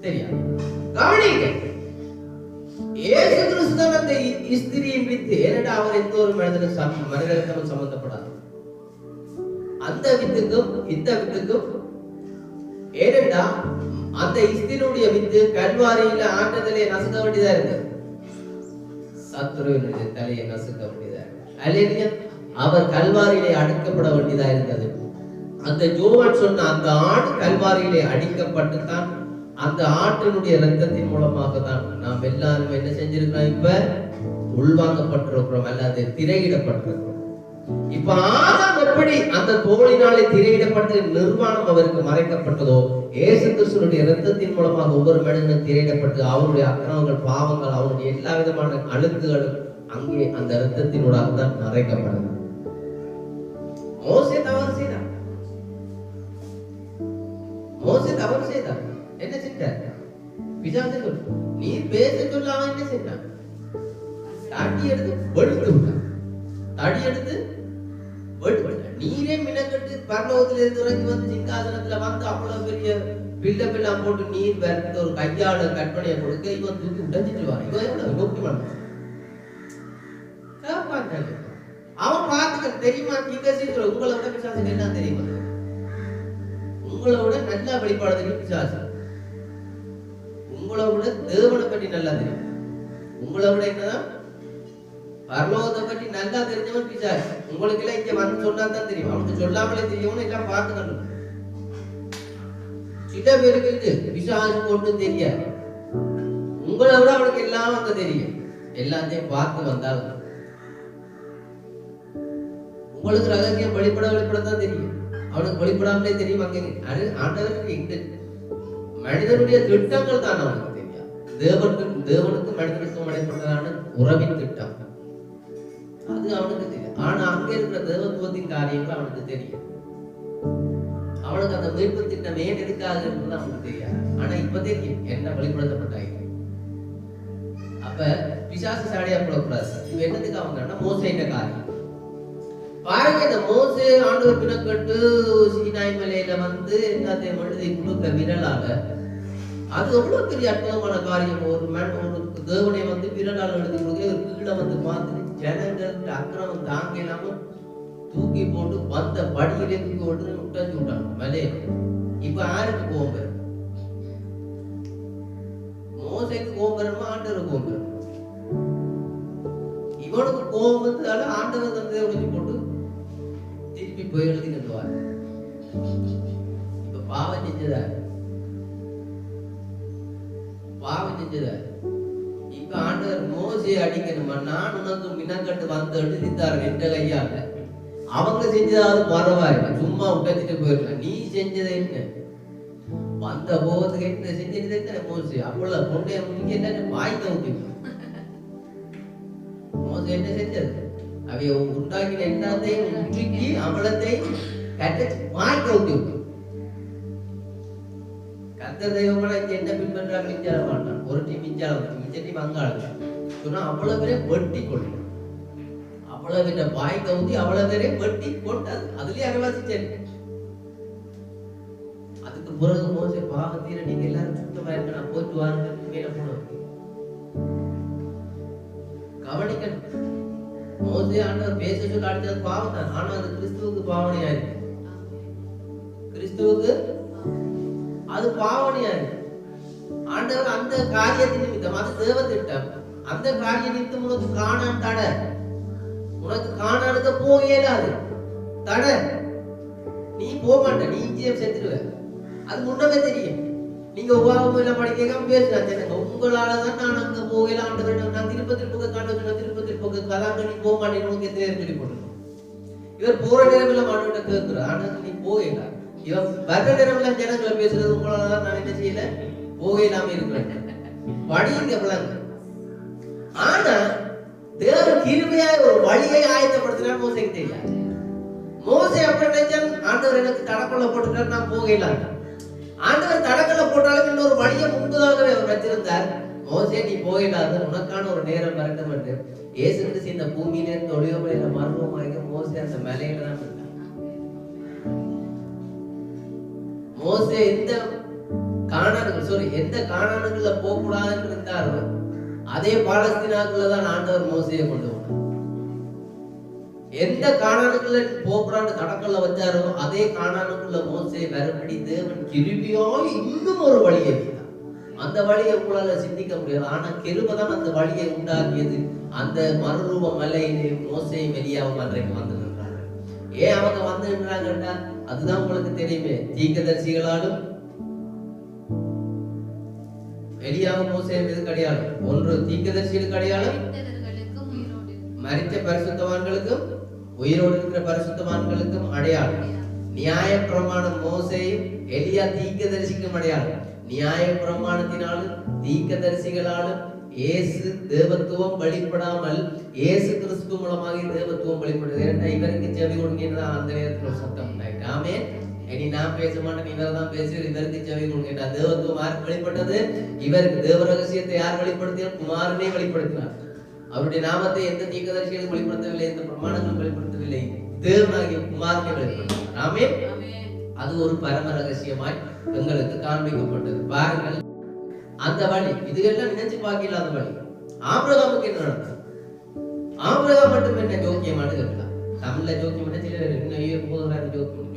தெரியாது. கவனிக்க, இயேசு கிறிஸ்து அந்த ஸ்திரியின் வித்து, ஏனென்றால் அவர் எந்த ஒரு மனிதனுக்கும் சம்பந்தப்படாது. அந்த வித்துக்கும் இந்த வித்துக்கும், ஏனென்றால் அந்த ஸ்திரியுடைய வித்து கல்வாரியில ஆண்டதிலே நசுக்க வேண்டியதா இருக்கு. சத்துருவினுடைய தலையை நசுக்க வேண்டியதா இருக்கு. அவர் கல்வாரியிலே அடிக்கப்பட வேண்டியதா இருந்தது. அந்த ஜோவான் சொன்ன அந்த ஆடு கல்வாரியிலே அடிக்கப்பட்டுத்தான், அந்த ஆட்டினுடைய இரத்தத்தின் மூலமாக தான் நாம் எல்லாரும் என்ன செஞ்சிருக்கிறோம், இப்ப உள்வாங்கப்பட்டிருக்கிறோம், அல்லது திரையிடப்பட்டிருக்கிறோம். இப்ப ஆதாம் எப்படி அந்த தோளினாலே திரையிடப்பட்டு நிர்வாணம் அவருக்கு மறைக்கப்பட்டதோ, இயேசு கிறிஸ்துவினுடைய இரத்தத்தின் மூலமாக ஒவ்வொரு மனிதனும் திரையிடப்பட்டு அவருடைய அக்கிரமங்கள், பாவங்கள், அவருடைய எல்லா விதமான அழுக்குகளும் அங்கே அந்த இரத்தத்தினூடாக தான் மறைக்கப்படுது. மோசே தவறு செய்தார். மோசே தவறு செய்தார். என்ன செஞ்சார்? பிசாசு நீ பேச சொல்லாம என்ன செஞ்சான்? தடி எடுத்து வெடித்து விட்டான். தடி எடுத்து நீரே மினக்கட்டு பரலோகத்துல இருந்து இறங்கி வந்து சிங்காசனத்துல வந்து அவ்வளவு பெரிய பில்டெல்லாம் போட்டு நீர் வேற ஒரு கையாள கற்பனையை கொடுக்க இவன் தூக்கி உடைஞ்சிட்டு வா. இவன் முக்கியமான அவன் பார்த்துக்க தெரியுமா? உங்களை விட பிசாசு என்ன தெரியுமா? உங்களை விட நல்லா வெளிப்பாடு தெரியும் பிசாசு. உங்களை விட தேவனை பற்றி நல்லா தெரியும். உங்களை விட என்னதான் பரலோகத்தை பற்றி நல்லா தெரிஞ்சவன் பிசாசு. உங்களுக்கு எல்லாம் இங்க வந்து சொன்னா தான் தெரியும். அவனுக்கு சொல்லாமலே தெரியவனு எல்லாம் பார்த்து கண்டு. சில பேருக்கு பிசாசு ஒன்றும் தெரியாது. உங்களை விட அவனுக்கு எல்லாம் அங்க தெரியும். எல்லாத்தையும் பார்த்து வந்தாலும் உங்களுக்கு ரகசியம் வெளிப்படத்தான் தெரியும். அவனுக்கு வெளிப்படாமலே தெரியும். அங்கே ஆண்டவருக்கு எங்க மனிதனுடைய திட்டங்கள் தான் அவனுக்கு தெரியும். தேவனுக்கு மனிதனுக்கும் இடைப்பட்டதான உறவின் திட்டம் அது அவனுக்கு தெரியும். ஆனா அங்க இருக்கிற தேவத்துவத்தின் காரியங்கள் அவனுக்கு தெரியும். அவனுக்கு அந்த மீட்பு திட்டம் ஏன் எதுக்காக இருந்தது அவனுக்கு தெரியாது. ஆனா இப்ப தெரியும் என்ன வெளிப்படுத்தப்பட்டாங்க. அப்ப பிசாசு சாடையா போடக்கூடாது. இவ என்னதுக்கு அவங்க மோசைன்ற காரியம் பாருங்க. இந்த மோசே ஆண்டவர் பிணக்கட்டு சீனாய் மலையில வந்து எல்லாத்தையும் எழுதி கொடுக்க விரலால, அது எவ்வளவு பெரிய அற்புதமான காரியம். ஒரு தேவனை வந்து விரலால் எழுதி கொடுக்க ஒரு கீழே வந்து பார்த்து ஜனங்கள் அக்கிரமம் தாங்க இல்லாம தூக்கி போட்டு வந்த படியிலே தூக்கி போட்டு உடஞ்சு விட்டாங்க மலையில. இப்ப யாருக்கு கோபம் வரும்? மோசைக்கு கோபம் வருமா? ஆண்டவர் கோபம் வரும். இவனுக்கு கோபம் வந்ததால ஆண்டவர் தந்தையை உடஞ்சி போட்டு திருப்பி போய் எழுதி கண்டுவார். இப்ப பாவம் செஞ்சதாரு. இப்ப ஆண்டவர் மோசையை அடிக்கணுமா? நான் உனக்கு மினக்கட்டு வந்து எழுதித்தாரு என்ற கையால. அவங்க செஞ்சதாவது பரவாயில்ல, சும்மா உட்காந்துட்டு போயிருக்க. நீ செஞ்சதை என்ன? வந்த போகத்துக்கு என்ன செஞ்சது மோசை? அவ்வளவு பொண்டைய முடிக்க என்ன வாய்க்க ஊட்டி மோசை என்ன செஞ்சது? அவைய உண்டாக்கின எல்லாத்தையும் உருக்கி அவளத்தையும் கட்டச்சு வாய்க்க ஊட்டி விட்டு கத்த தெய்வங்களை என்ன பின்பற்றாங்க? மிஞ்சால மாட்டான். ஒரு டீம் மிஞ்சால மிச்ச டீம் அங்காளம் சொன்னா அவ்வளவு பேரே வெட்டி கொள்ளும். அவ்வளவு பேர வாய்க்க ஊத்தி அவ்வளவு பேரே வெட்டி கொண்டாது. அதுலயே அரைவாசிச்சேன். அதுக்கு பிறகு மோசை பாவம் தீர நீங்க எல்லாரும் சுத்தமா இருக்க, நான் போயிட்டு வாருங்க மேல போன. கவனிக்கணும். மோசே ஆண்டவர் பேச சொல்ல அடுத்தது பாவம் தான். ஆனா அது கிறிஸ்துவுக்கு பாவனையா இருக்கு. கிறிஸ்துவுக்கு அது பாவனையா இருக்கு. ஆண்டவர் அந்த காரியத்தின் நிமித்தம், அது தேவ திட்டம். அந்த காரிய நிமித்தம் உனக்கு காணான் தடை. உனக்கு காணானுக்கு போக இயலாது தடை. நீ போக மாட்ட, நீ இஞ்சியம் செத்துருவ. அது முன்னமே தெரியும். நீங்க உபாவம் எல்லாம் படிக்காம பேசுறாங்க. உங்களாலதான் நான் அங்க போகல. ஆண்டவர் நான் திருப்பத்தில் போக காண்ட திருப்பத்தில் போக கதாங்க நீ போக மாட்டேன் உனக்கு எத்தனை சொல்லி போடணும். இவர் போற நேரம் எல்லாம் ஆண்டவர்கிட்ட கேட்கிறார். ஆனா நீ போகல. இவன் வர்ற நேரம் எல்லாம் ஜனங்களை பேசுறது உங்களாலதான் நான் என்ன செய்யல, போக இல்லாம இருக்கிறேன். படிங்க விளங்க. ஆனா தேவன் கிருபையாய் ஒரு வழியை ஆயத்தப்படுத்தினார். மோசேக்கு தெரியாது. மோசே அப்ப நினைச்சான், ஆண்டவர் எனக்கு தடக்கொள்ள போட்டுட்டார், நான் போகல. ஆண்டவர் தடக்கொள்ள போட்டாலும் இன்னொரு வழியை முன்பதாகவே அவர் வச்சிருந்தார். மோசே நீ போயிடாது, உனக்கான ஒரு நேரம் வரட்டும் என்று இயேசு கிறிஸ்து இந்த பூமியில இருந்து ஒளிவமலையில மர்மமாக மோசே அந்த மலையில தான் இருந்தார். மோசே எந்த கானானுக்குள்ள போக கூடாதுன்னு இருந்தாரோ அதே பாலஸ்தீனாக்குள்ள தான் ஆண்டவர் மோசையை கொண்டு வந்தார். எந்த கானானுக்குள்ள போக கூடாது தடக்கல்ல வச்சாரோ அதே கானானுக்குள்ள மோசையை வரப்படி தேவன் கிருபையாய் இன்னும் ஒரு வழியை வைத்தார். அந்த வழியை உங்களால சிந்திக்க முடியாது. ஆனா கிருபை தான் அந்த வழியை உண்டாக்கியது. அந்த மறுரூப மலையிலே மோசையும் எலியாவும் அன்றைக்கு வந்து நின்றாங்க. ஏன் அவங்க வந்து நின்றாங்கன்னா அதுதான் உங்களுக்கு தெரியுமே. தீர்க்கதரிசிகளாலும் எலியாவும் மோசேயும் எதுக்கு அடையாளம்? ஒன்று தீர்க்கதரிசிகளுக்கு அடையாளம், மரித்த பரிசுத்தவான்களுக்கும் உயிரோடு இருக்கிற பரிசுத்தவான்களுக்கும் அடையாளம். நியாய பிரமாணம் மோசேயும் எலியா தீர்க்கதரிசிக்கும் அடையாளம். நியாய பிரமாணத்தினாலும் தீர்க்கதரிசிகளாலும் இயேசு தேவத்துவம் வெளிப்படாமல் இயேசு கிறிஸ்து மூலமாக தேவத்துவம் வெளிப்படுது. ஏன்னா இவருக்கு செவி கொடுங்கன்னா அந்த நேரத்தில் ஒரு சத்தம் உண்டாயிட்டு. ஆமென். இனி நான் பேச மாட்டேன், இவர் தான் பேசுவார். இவருக்கு செவி கொடுங்க. தேவத்துவம் யாருக்கு வெளிப்பட்டது? இவருக்கு. தேவ ரகசியத்தை யார் வெளிப்படுத்தினார்? குமாரனே வெளிப்படுத்தினார். அவருடைய நாமத்தை எந்த தீர்க்கதரிசிகளும் வெளிப்படுத்தவில்லை, எந்த பிரமாணங்களும் வெளிப்படுத்தவில்லை, தேவனாகிய குமாரனே வெளிப்படுத்தினார். ஆமென். அது ஒரு பரம ரகசியமாய் எங்களுக்கு காண்பிக்கப்பட்டது. பாருங்கள் அந்த வழி. இதுகெல்லாம் நினைச்சு பார்க்கல. அந்த வழி ஆபிரகாமுக்கு என்ன நடந்தது? ஆபிரகாம் மட்டும் என்ன ஜோக்கியமான இருக்கலாம். தமிழ்ல ஜோக்கியமான சில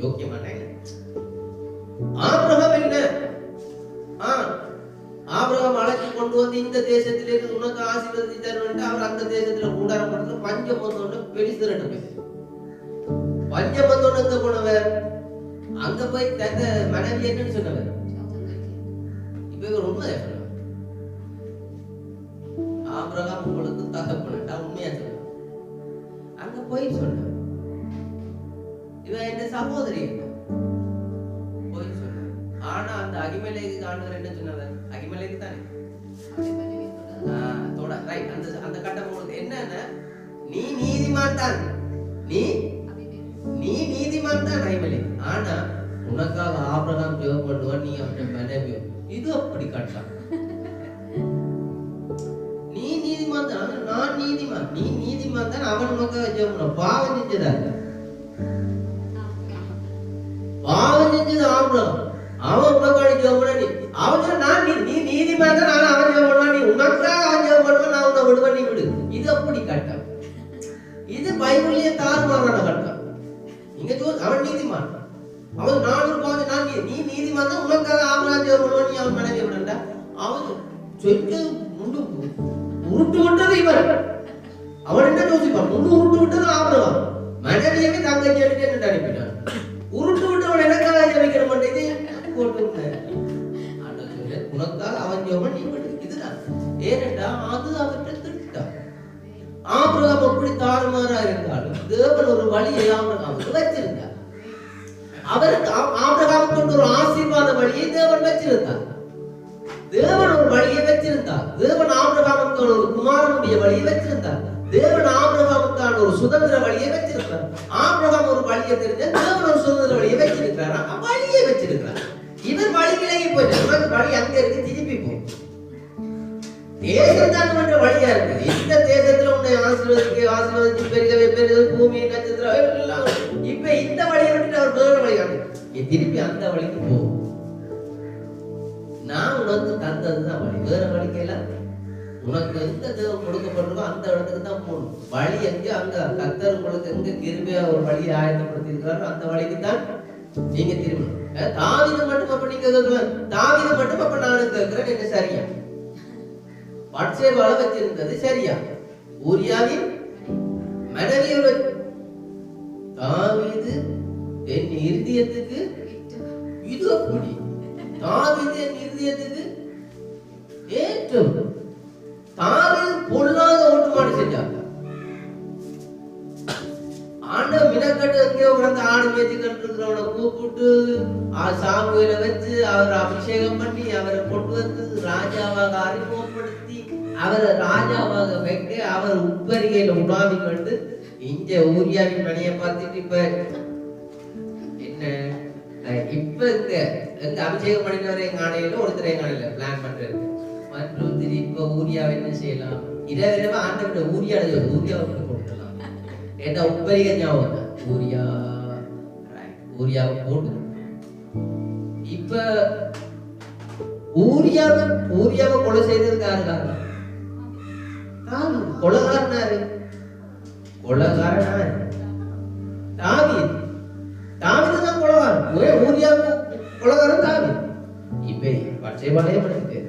ஜோக்கியமான ஆபிரகாம் என்ன? ஆபிரகாம் அழைச்சி கொண்டு வந்து இந்த தேசத்திலிருந்து உனக்கு ஆசீர்வதித்து தருவேன். அவர் அந்த தேசத்துல கூடாரம் பண்றது பஞ்சம் வந்தோன்னு பெரிசுரட்டு போய் பஞ்சம் வந்தோன்னு எங்க போனவர்? அங்க போய் தந்த மனைவி என்னன்னு சொன்னவர்? இப்ப இவர் உண்மை ஆபிரகாம் உங்களுக்கு தகப்பன்டா உண்மையா சொல்ல. அங்க போய் சொன்ன இவன் என்ன சகோதரி போய் சொன்ன. ஆனா அந்த அகிமேலேக்கு ஆண்டவர் என்ன சொன்னவர்? அகிமேலேக்கு தானே அந்த கட்டம் உங்களுக்கு என்னன்னா, நீ நீதிமான் தான், நீ நீதிமான் தான் அகிமேலேக்கு. ஆனா உனக்காக ஆபிரகாம் ஜெபம் பண்ணுவான், நீ அவன் மனைவி. இது அப்படி கட்டம். நீ நீதிமான் தான், நான் நீதிமான். நீ நீதிமான் தான், அவன் உனக்காக ஜெபம் பண்ணுவான். பாவம் செஞ்சதா? பாவம் செஞ்சது ஆபிரகாம். அவன் உனக்காக ஜெபம் பண்ண. அவன் நான் நீ நீதிமான் தான், ஆனா அவன் ஜெபம் பண்ணுவான். நீ உனக்காக அவன் ஜெபம் பண்ணுவான், நான் உன்னை விடுவேன், நீ விடு. இது அப்படி கட்டம். இது பைபிள்லயே தாறுமாறான கட்டம். இங்க அவன் நீதிமான், அவன் 400 பாவம், நான் நீ நீதிமான் தான், உனக்காக ஆபிரகாம் ஜெபம் பண்ணுவான், நீ அவன் மனைவி விடண்டா. அவன் சொத்து முண்டு உருட்டு விட்டது இவர். அவன் என்ன யோசிப்பான்? முண்டு உருட்டு விட்டது ஆபிரகாம். மனைவியவே தங்கச்சி எடுத்து அனுப்பிட்டான். உருட்டு விட்டவன் எனக்காக ஜெபிக்கணும் இது போட்டு உனக்காக அவன் ஜெபம் நீ விடு. இதுதான். ஏனென்றா அது அவற்றை திட்டம். ஆபிரகாம் அப்படி தாறுமாறா இருந்தாலும் தேவன் ஒரு வழியை ஆபிரகாமுக்கு வச்சிருந்தார். அவருக்கு ஆபிரகாமுக்கு ஒரு ஆசீர்வாத வழியை தேவன் வச்சிருந்தார். தேவன் ஒரு வழியை வச்சிருந்தார். தேவன் ஆபிரகாமுக்கு ஒரு குமாரனுடைய வழியை வச்சிருந்தார். தேவன் ஆபிரகாமுக்கான ஒரு சுதந்திர வழியை வச்சிருக்கிறார். ஆபிரகாம் ஒரு வழியை தெரிஞ்ச தேவன் ஒரு சுதந்திர வழியை வச்சிருக்கிறார். வழியை வச்சிருக்கிறார். இவர் வழியிலேயே போயிட்டு உனக்கு வழி அங்க இருக்கு, திருப்பி போ. தேசத்தான் என்ற வழியா இருக்குது. இந்த தேசத்துல உன்னை ஆசீர்வதிச்சு பெருகவே பெருகு பூமி நட்சத்திரம் எல்லாம். இப்ப இந்த வழியை விட்டுட்டு அவர் வேற வழி காட்டு. நீ திருப்பி அந்த வழிக்கு போ. நான் உனக்கு தந்ததுதான் வழி. வேற வழிக்கு எல்லாம் உனக்கு எந்த தேவம் கொடுக்கப்பட்டிருக்கோ அந்த இடத்துக்கு தான் போகணும். வழி எங்க? அங்க கர்த்தர் உங்களுக்கு எங்க கிருபையா ஒரு வழியை ஆயத்தப்படுத்தி இருக்கிறாரோ அந்த வழிக்கு தான் நீங்க திரும்பணும். தாவீது மட்டும் அப்ப நீங்க தாவீது மட்டும் அப்ப நான் கேட்கிறேன், என்ன சரியா? பட்சேபால வச்சிருந்தது சரியா? ஊரியாவின் மனைவியோட தாவீது என் இருதயத்துக்கு இது அப்படி. தாவீது என் இருதயத்துக்கு ஏற்றம். தாவீது பொல்லாத ஓட்டுமாடு செஞ்சாங்க. ஆண்டவன் மினக்கட்டு எங்கேயோ கிடந்து ஆடு மேய்ச்சி கண்டிருக்கிறவனை கூப்பிட்டு சாமுவேலை வச்சு அவரை அபிஷேகம் பண்ணி அவரை கொண்டு வந்து ராஜாவாக அறிமுகப்படுத்தி அவரை ராஜாவாக வைக்க அவர் உப்பரிகையில உலாவி கொண்டு இங்க ஊரியாவின் மணியை பார்த்துட்டு இப்ப என்ன இப்ப எங்க அபிஷேகம் பண்ணினவரை காணையில ஒருத்தரை காணையில பிளான் பண்றது மற்றொருத்தர் இப்ப ஊரியாவை என்ன செய்யலாம் இரவு ஆண்டவரை ஊரியாவை கொடுக்கலாம் ஏன்னா உப்பரிகை ஞாபகம் ஊரியாவை போட்டு இப்ப ஊரியாவை கொலை செய்ததுக்கு யாரு காரணம்? கொலைகாரனாரு தாவீது தான் கொலைகாரன். ஊரியாவுக்கு கொலைகாரன் தாவீது. இப்ப பச்சை பாளையம் எடுத்து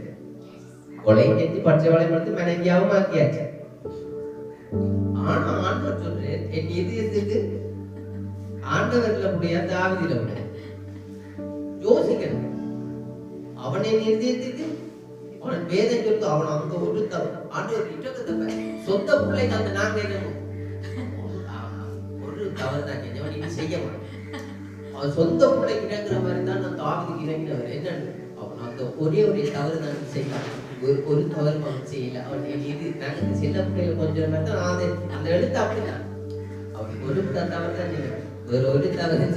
கொலை செஞ்சு பச்சை பாளையம் எடுத்து மனைவியாவும் ஆக்கியாச்சு. ஆனா ஆண்டவர் சொல்றேன் என் இதயத்துக்கு ஆண்டவர்ல முடியா தாவீதுல முடியாது யோசிக்கணும். அவனை நிறுத்தியதுக்கு அவன் வேதம் சொல்லுது அவன் அங்க ஒரு ஆண்டவர் இட்டத்தை சொந்த பிள்ளைக்கு அந்த நாங்க ஒரு தவறு தான் செஞ்சவன் இது செய்ய மாட்டான். அவன் சொந்த பிள்ளைக்கு இறங்குற மாதிரி தான் நான் தாவீதுக்கு இறங்கினவர் என்னன்னு அவன் அந்த ஒரே தவறு தான் செய்யலாம். ஒரு தவறு அவன் செய்யல. அவன் இது நாங்க சின்ன பிள்ளைல கொஞ்சம் தான் அந்த எழுத்து அப்படிதான் அவன் ஒரு தவறு தான் செய்யணும். ஒரு தவறு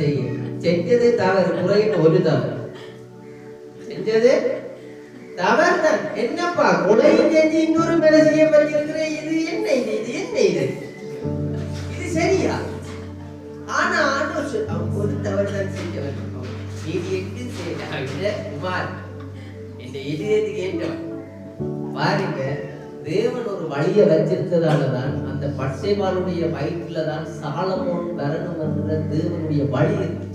செஞ்சதே தவறு முறையின் ஒரு தவறு செஞ்சது தவறுதான். என்னப்பா கொலையும் செஞ்சு இன்னொரு மனசியை வச்சிருக்கிற இது என்ன இது சரியா? ஆனா அவன் ஒரு தவறுதான் செஞ்சவன். நீதி எட்டு செய்ய குமார் என் இதயத்துக்கு ஏற்றவன் பாருங்க. தேவன் ஒரு வழியை வச்சிருந்ததாலதான் அந்த பட்சேபாளுடைய வயிற்றுலதான் சாலமோன் வரணும் என்ற தேவனுடைய வழி இருந்துச்சு.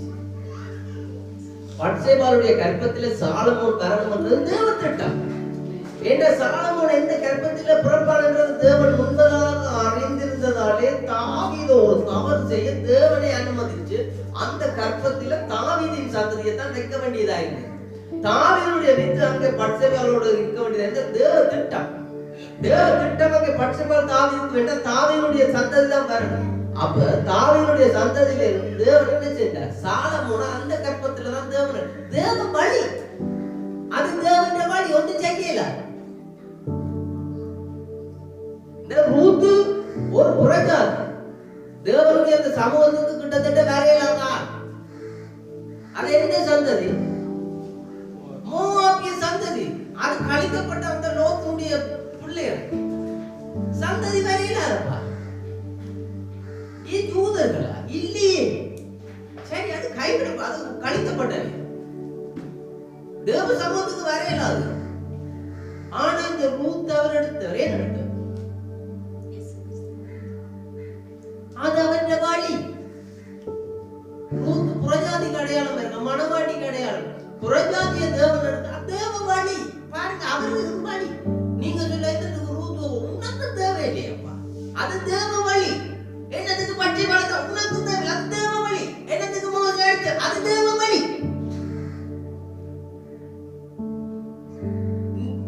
பட்சேபாளுடைய கர்ப்பத்தில சாலமோன் வரணும் என்றது தேவ திட்டம். என்ற சாலமோன் எந்த கர்ப்பத்தில பிறப்பான் என்றது தேவன் முன்பதாக அறிந்திருந்ததாலே தாவீது ஒரு தவறு செய்ய தேவனை அனுமதிச்சு அந்த கர்ப்பத்தில தாவீதின் சந்ததியை தான் வைக்க வேண்டியதாயிருந்தது. தாவீதுடைய வித்து அங்கே பட்சேபாளோடு இருக்க வேண்டியது தேவ திட்டம். தேவ திட்டம் அங்கே பட்சேபாள் தாவீதுக்கு வேண்டாம், தாவீதுடைய சந்ததி தான் வரணும். அப்ப தாவீதுடைய சந்ததியில இருந்து தேவன் என்ன செஞ்சார்? சாலமோனை அந்த கர்ப்பத்துல தான் தேவ வழி. அது தேவனுடைய வழி ஒன்று செய்யல. இந்த ரூத்து ஒரு புறஜாதி தேவனுடைய அந்த சமூகத்துக்கு கிட்டத்தட்ட வரையலாங்க. அது எந்த சந்ததி? மோவாபிய சந்ததி. அது கழிக்கப்பட்ட அந்த லோத்துடைய பிள்ளைகள் சந்ததி வரையிலாதப்பா. இது யூதர்களா? இல்லையே. சரி, அது கைவிட அது கழிக்கப்பட்டது தேவ சமூகத்துக்கு வரையலாது. ஆனா இந்த ரூத் அவர் எடுத்தவர் ஏன் எடுத்தவர்? அது அவருடைய வழி. ரூத் புறஜாதிக்கு அடையாளம் இருக்க, மனவாட்டிக்கு அடையாளம். புறஜாதிய தேவன் எடுத்த தேவ வழி பாருங்க, அவருக்கு வழி. நீங்க சொல்ல ரூத் உனக்கு தேவை இல்லையப்பா, அது தேவ வழி. என்னத்துக்கு பச்சை வளர்த்த உனக்கு தேவை, அது தேவ வழி. என்னத்துக்கு மோசம் எடுத்து அது தேவ வழி.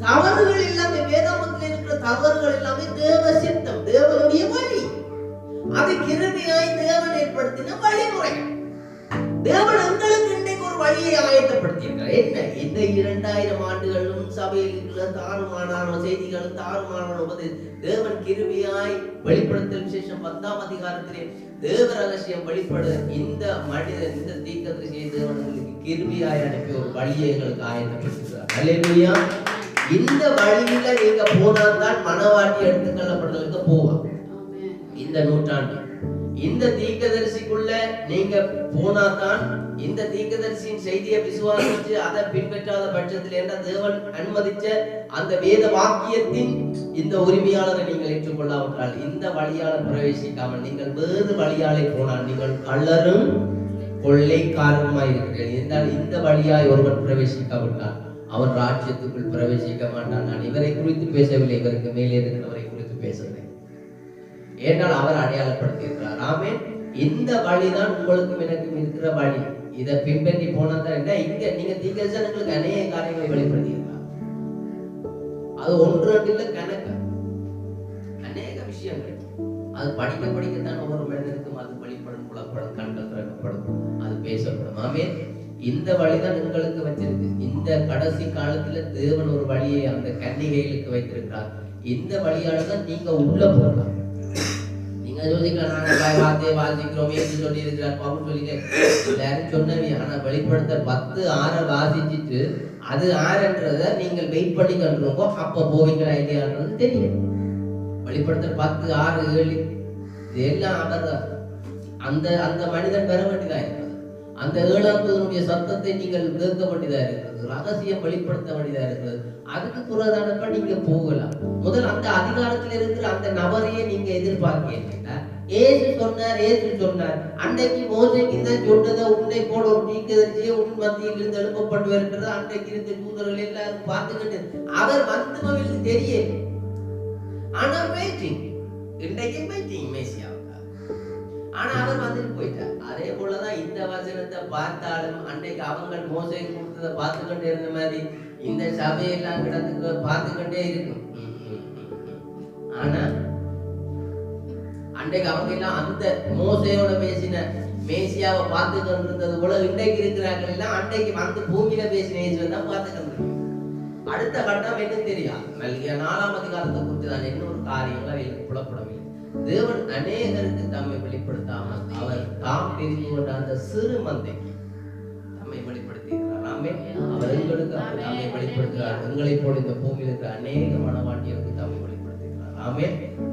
தவறுகள் எல்லாமே வேதாமத்தில் இருக்கிற தவறுகள் எல்லாமே தேவ சித்தம், தேவனுடைய வழி. அது கிருபையாய் தேவன் ஏற்படுத்தின வழிமுறை. தேவன் எங்களுக்கு இன்றைக்கு ஒரு வழியை ஆயத்தப்படுத்தியிருக்கிறார். என்ன இந்த 2000 ஆண்டுகளும் சபையில் இருக்கிற தாறுமாறான செய்திகளும் தாறுமாறான தேவன் கிருபையாய் வெளிப்படுத்தல் விசேஷம் 10ஆம் அதிகாரத்திலே தேவ ரகசியம் வெளிப்பட இந்த மனிதன் இந்த தீர்க்கதரிசியை தேவனுக்கு கிருபையாய் அனுப்பி ஒரு வழியை எங்களுக்கு ஆயத்தப்படுத்துகிறார். அல்லேலூயா. இந்த வழியில நீங்க போனால்தான் மனவாட்டி எடுத்துக்கொள்ளப்படுறதுக்கு போவான். இந்த நூற்றாண்டு இந்த தீர்க்கதரிசிக்குள்ள நீங்க போனாதான் இந்த தீர்க்கதரிசியின் செய்தியை விசுவாசிச்சு அதை பின்பற்றாத பட்சத்தில் என்ற தேவன் அனுமதிச்ச அந்த வேத வாக்கியத்தின் இந்த உரிமையாளரை நீங்கள் ஏற்றுக்கொள்ளாவிட்டால் இந்த வழியாளர் பிரவேசிக்காமல் நீங்கள் வேறு வழியாலே போனால் நீங்கள் கள்ளரும் கொள்ளைக்காரருமாய் இருக்கிறீர்கள். என்றால் இந்த வழியாய் ஒருவன் பிரவேசிக்காவிட்டால் அவன் ராஜ்யத்துக்குள் பிரவேசிக்க மாட்டான். நான் இவரை குறித்து பேசவில்லை, இவருக்கு மேலே இருக்கிறவரை குறித்து பேசுகிறேன். ஏனால் அவர் அடையாளப்படுத்தியிருக்கிறார். ஆமென். இந்த வழிதான் உங்களுக்கும் எனக்கும் இருக்கிற வழி. இதை பின்பற்றி போனதான் என்ன, இங்க நீங்க தீர்க்கதரிசனங்களுக்கு அநேக காரியங்களை வெளிப்படுத்தியிருக்கிறார். அது ஒன்று ரெண்டு இல்ல, கணக்கு அநேக விஷயங்கள். அது படிக்க படிக்கத்தான் ஒவ்வொரு மனிதனுக்கும் அது வெளிப்படும், புலப்படும், கண்கள் திறக்கப்படும், அது பேசப்படும். ஆமென். இந்த வழிதான் உங்களுக்கு வச்சிருக்கு. இந்த கடைசி காலத்துல தேவன் ஒரு வழியை அந்த கன்னிகைகளுக்கு வைத்திருக்கிறார். இந்த வழியால தான் நீங்க உள்ள போகலாம். நீங்க யோசிக்கலாம், நாங்க வார்த்தையை வாசிக்கிறோம் என்று சொல்லி இருக்கிறார் பாபு சொல்லிட்டு எல்லாரும் சொன்னவே. ஆனா வெளிப்படுத்த 10:6 வாசிச்சுட்டு அது 6ன்றத நீங்கள் வெயிட் பண்ணி கண்டுருக்கோ, அப்ப போவீங்களா இல்லையான்றது தெரியும். வெளிப்படுத்த 10:6, 7 இது எல்லாம் அவர் அந்த அந்த மனிதன் பெற வேண்டியதா இருக்கிறது. அந்த 7ஆம் தூதனுடைய சத்தத்தை நீங்கள் கேட்க வேண்டியதா இருக்கிறது. ரகசியம் வெளிப்படுத்த வேண்டியதா இருக்கிறது. அதுக்கு புறதானப்ப நீங்க போகலாம். முதல் அந்த அதிகாரத்தில் இருக்கிற அந்த நபரையே நீங்க எதிர்பார்க்கிறீங்களா? ஏசு சொன்னார் அன்னைக்கு மோசைக்கு தான் சொன்னதை உன்னை போல ஒரு நீக்கதறியே உன் மத்தியில் இருந்து எழுப்பப்பட்டு வருகிறது. அன்றைக்கு இருந்த தூதர்கள் எல்லாரும் பார்த்துக்கிட்டு அவர் வந்து தெரியும். ஆனா வெயிட்டிங், இன்றைக்கு வெயிட்டிங் மேசியாவுக்கு. ஆனா அவர் வந்துட்டு போயிட்டார். அதே போலதான் இந்த வசனத்தை பார்த்தாலும் அன்றைக்கு அவங்க மோசை கொடுத்ததை பார்த்துக்கிட்டே இருந்த மாதிரி இந்த சபையெல்லாம் கிடந்து பார்த்துக்கிட்டே இருக்கும். ஆனா அன்றைக்கு அவங்க எல்லாம் அந்த மோசையோட பேசின மேசியாவை பார்த்துக்கிட்டு இருந்தது போல இன்றைக்கு இருக்கிறார்கள் எல்லாம் அன்றைக்கு வந்து பூமியில பேசின இயேசுவை தான் பார்த்துக்கிட்டு. அடுத்த கட்டம் என்ன தெரியாது. 4ஆம் அதிகாரத்தை குறித்து தான் இன்னொரு காரியங்கள் எனக்கு புலப்படவில்லை. தேவன் அநேகருக்கு தம்மை வெளிப்படுத்தாமல் அவர் தாம் தெரிந்து கொண்ட அந்த சிறு மந்தைக்கு தம்மை வெளிப்படுத்தியிருக்கிறார். அவர் எங்களுக்கு தம்மை வெளிப்படுத்துகிறார். எங்களை போல இந்த பூமியில் இருக்கிற அநேக மனவாட்டிகளுக்கு தம்மை வெளிப்படுத்தியிருக்கிறார்.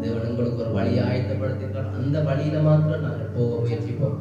தேவன் எங்களுக்கு ஒரு வழியை ஆயத்தப்படுத்தியிருக்கிறார். அந்த வழியில மாத்திரம் நாங்கள் போக முயற்சிப்போம்.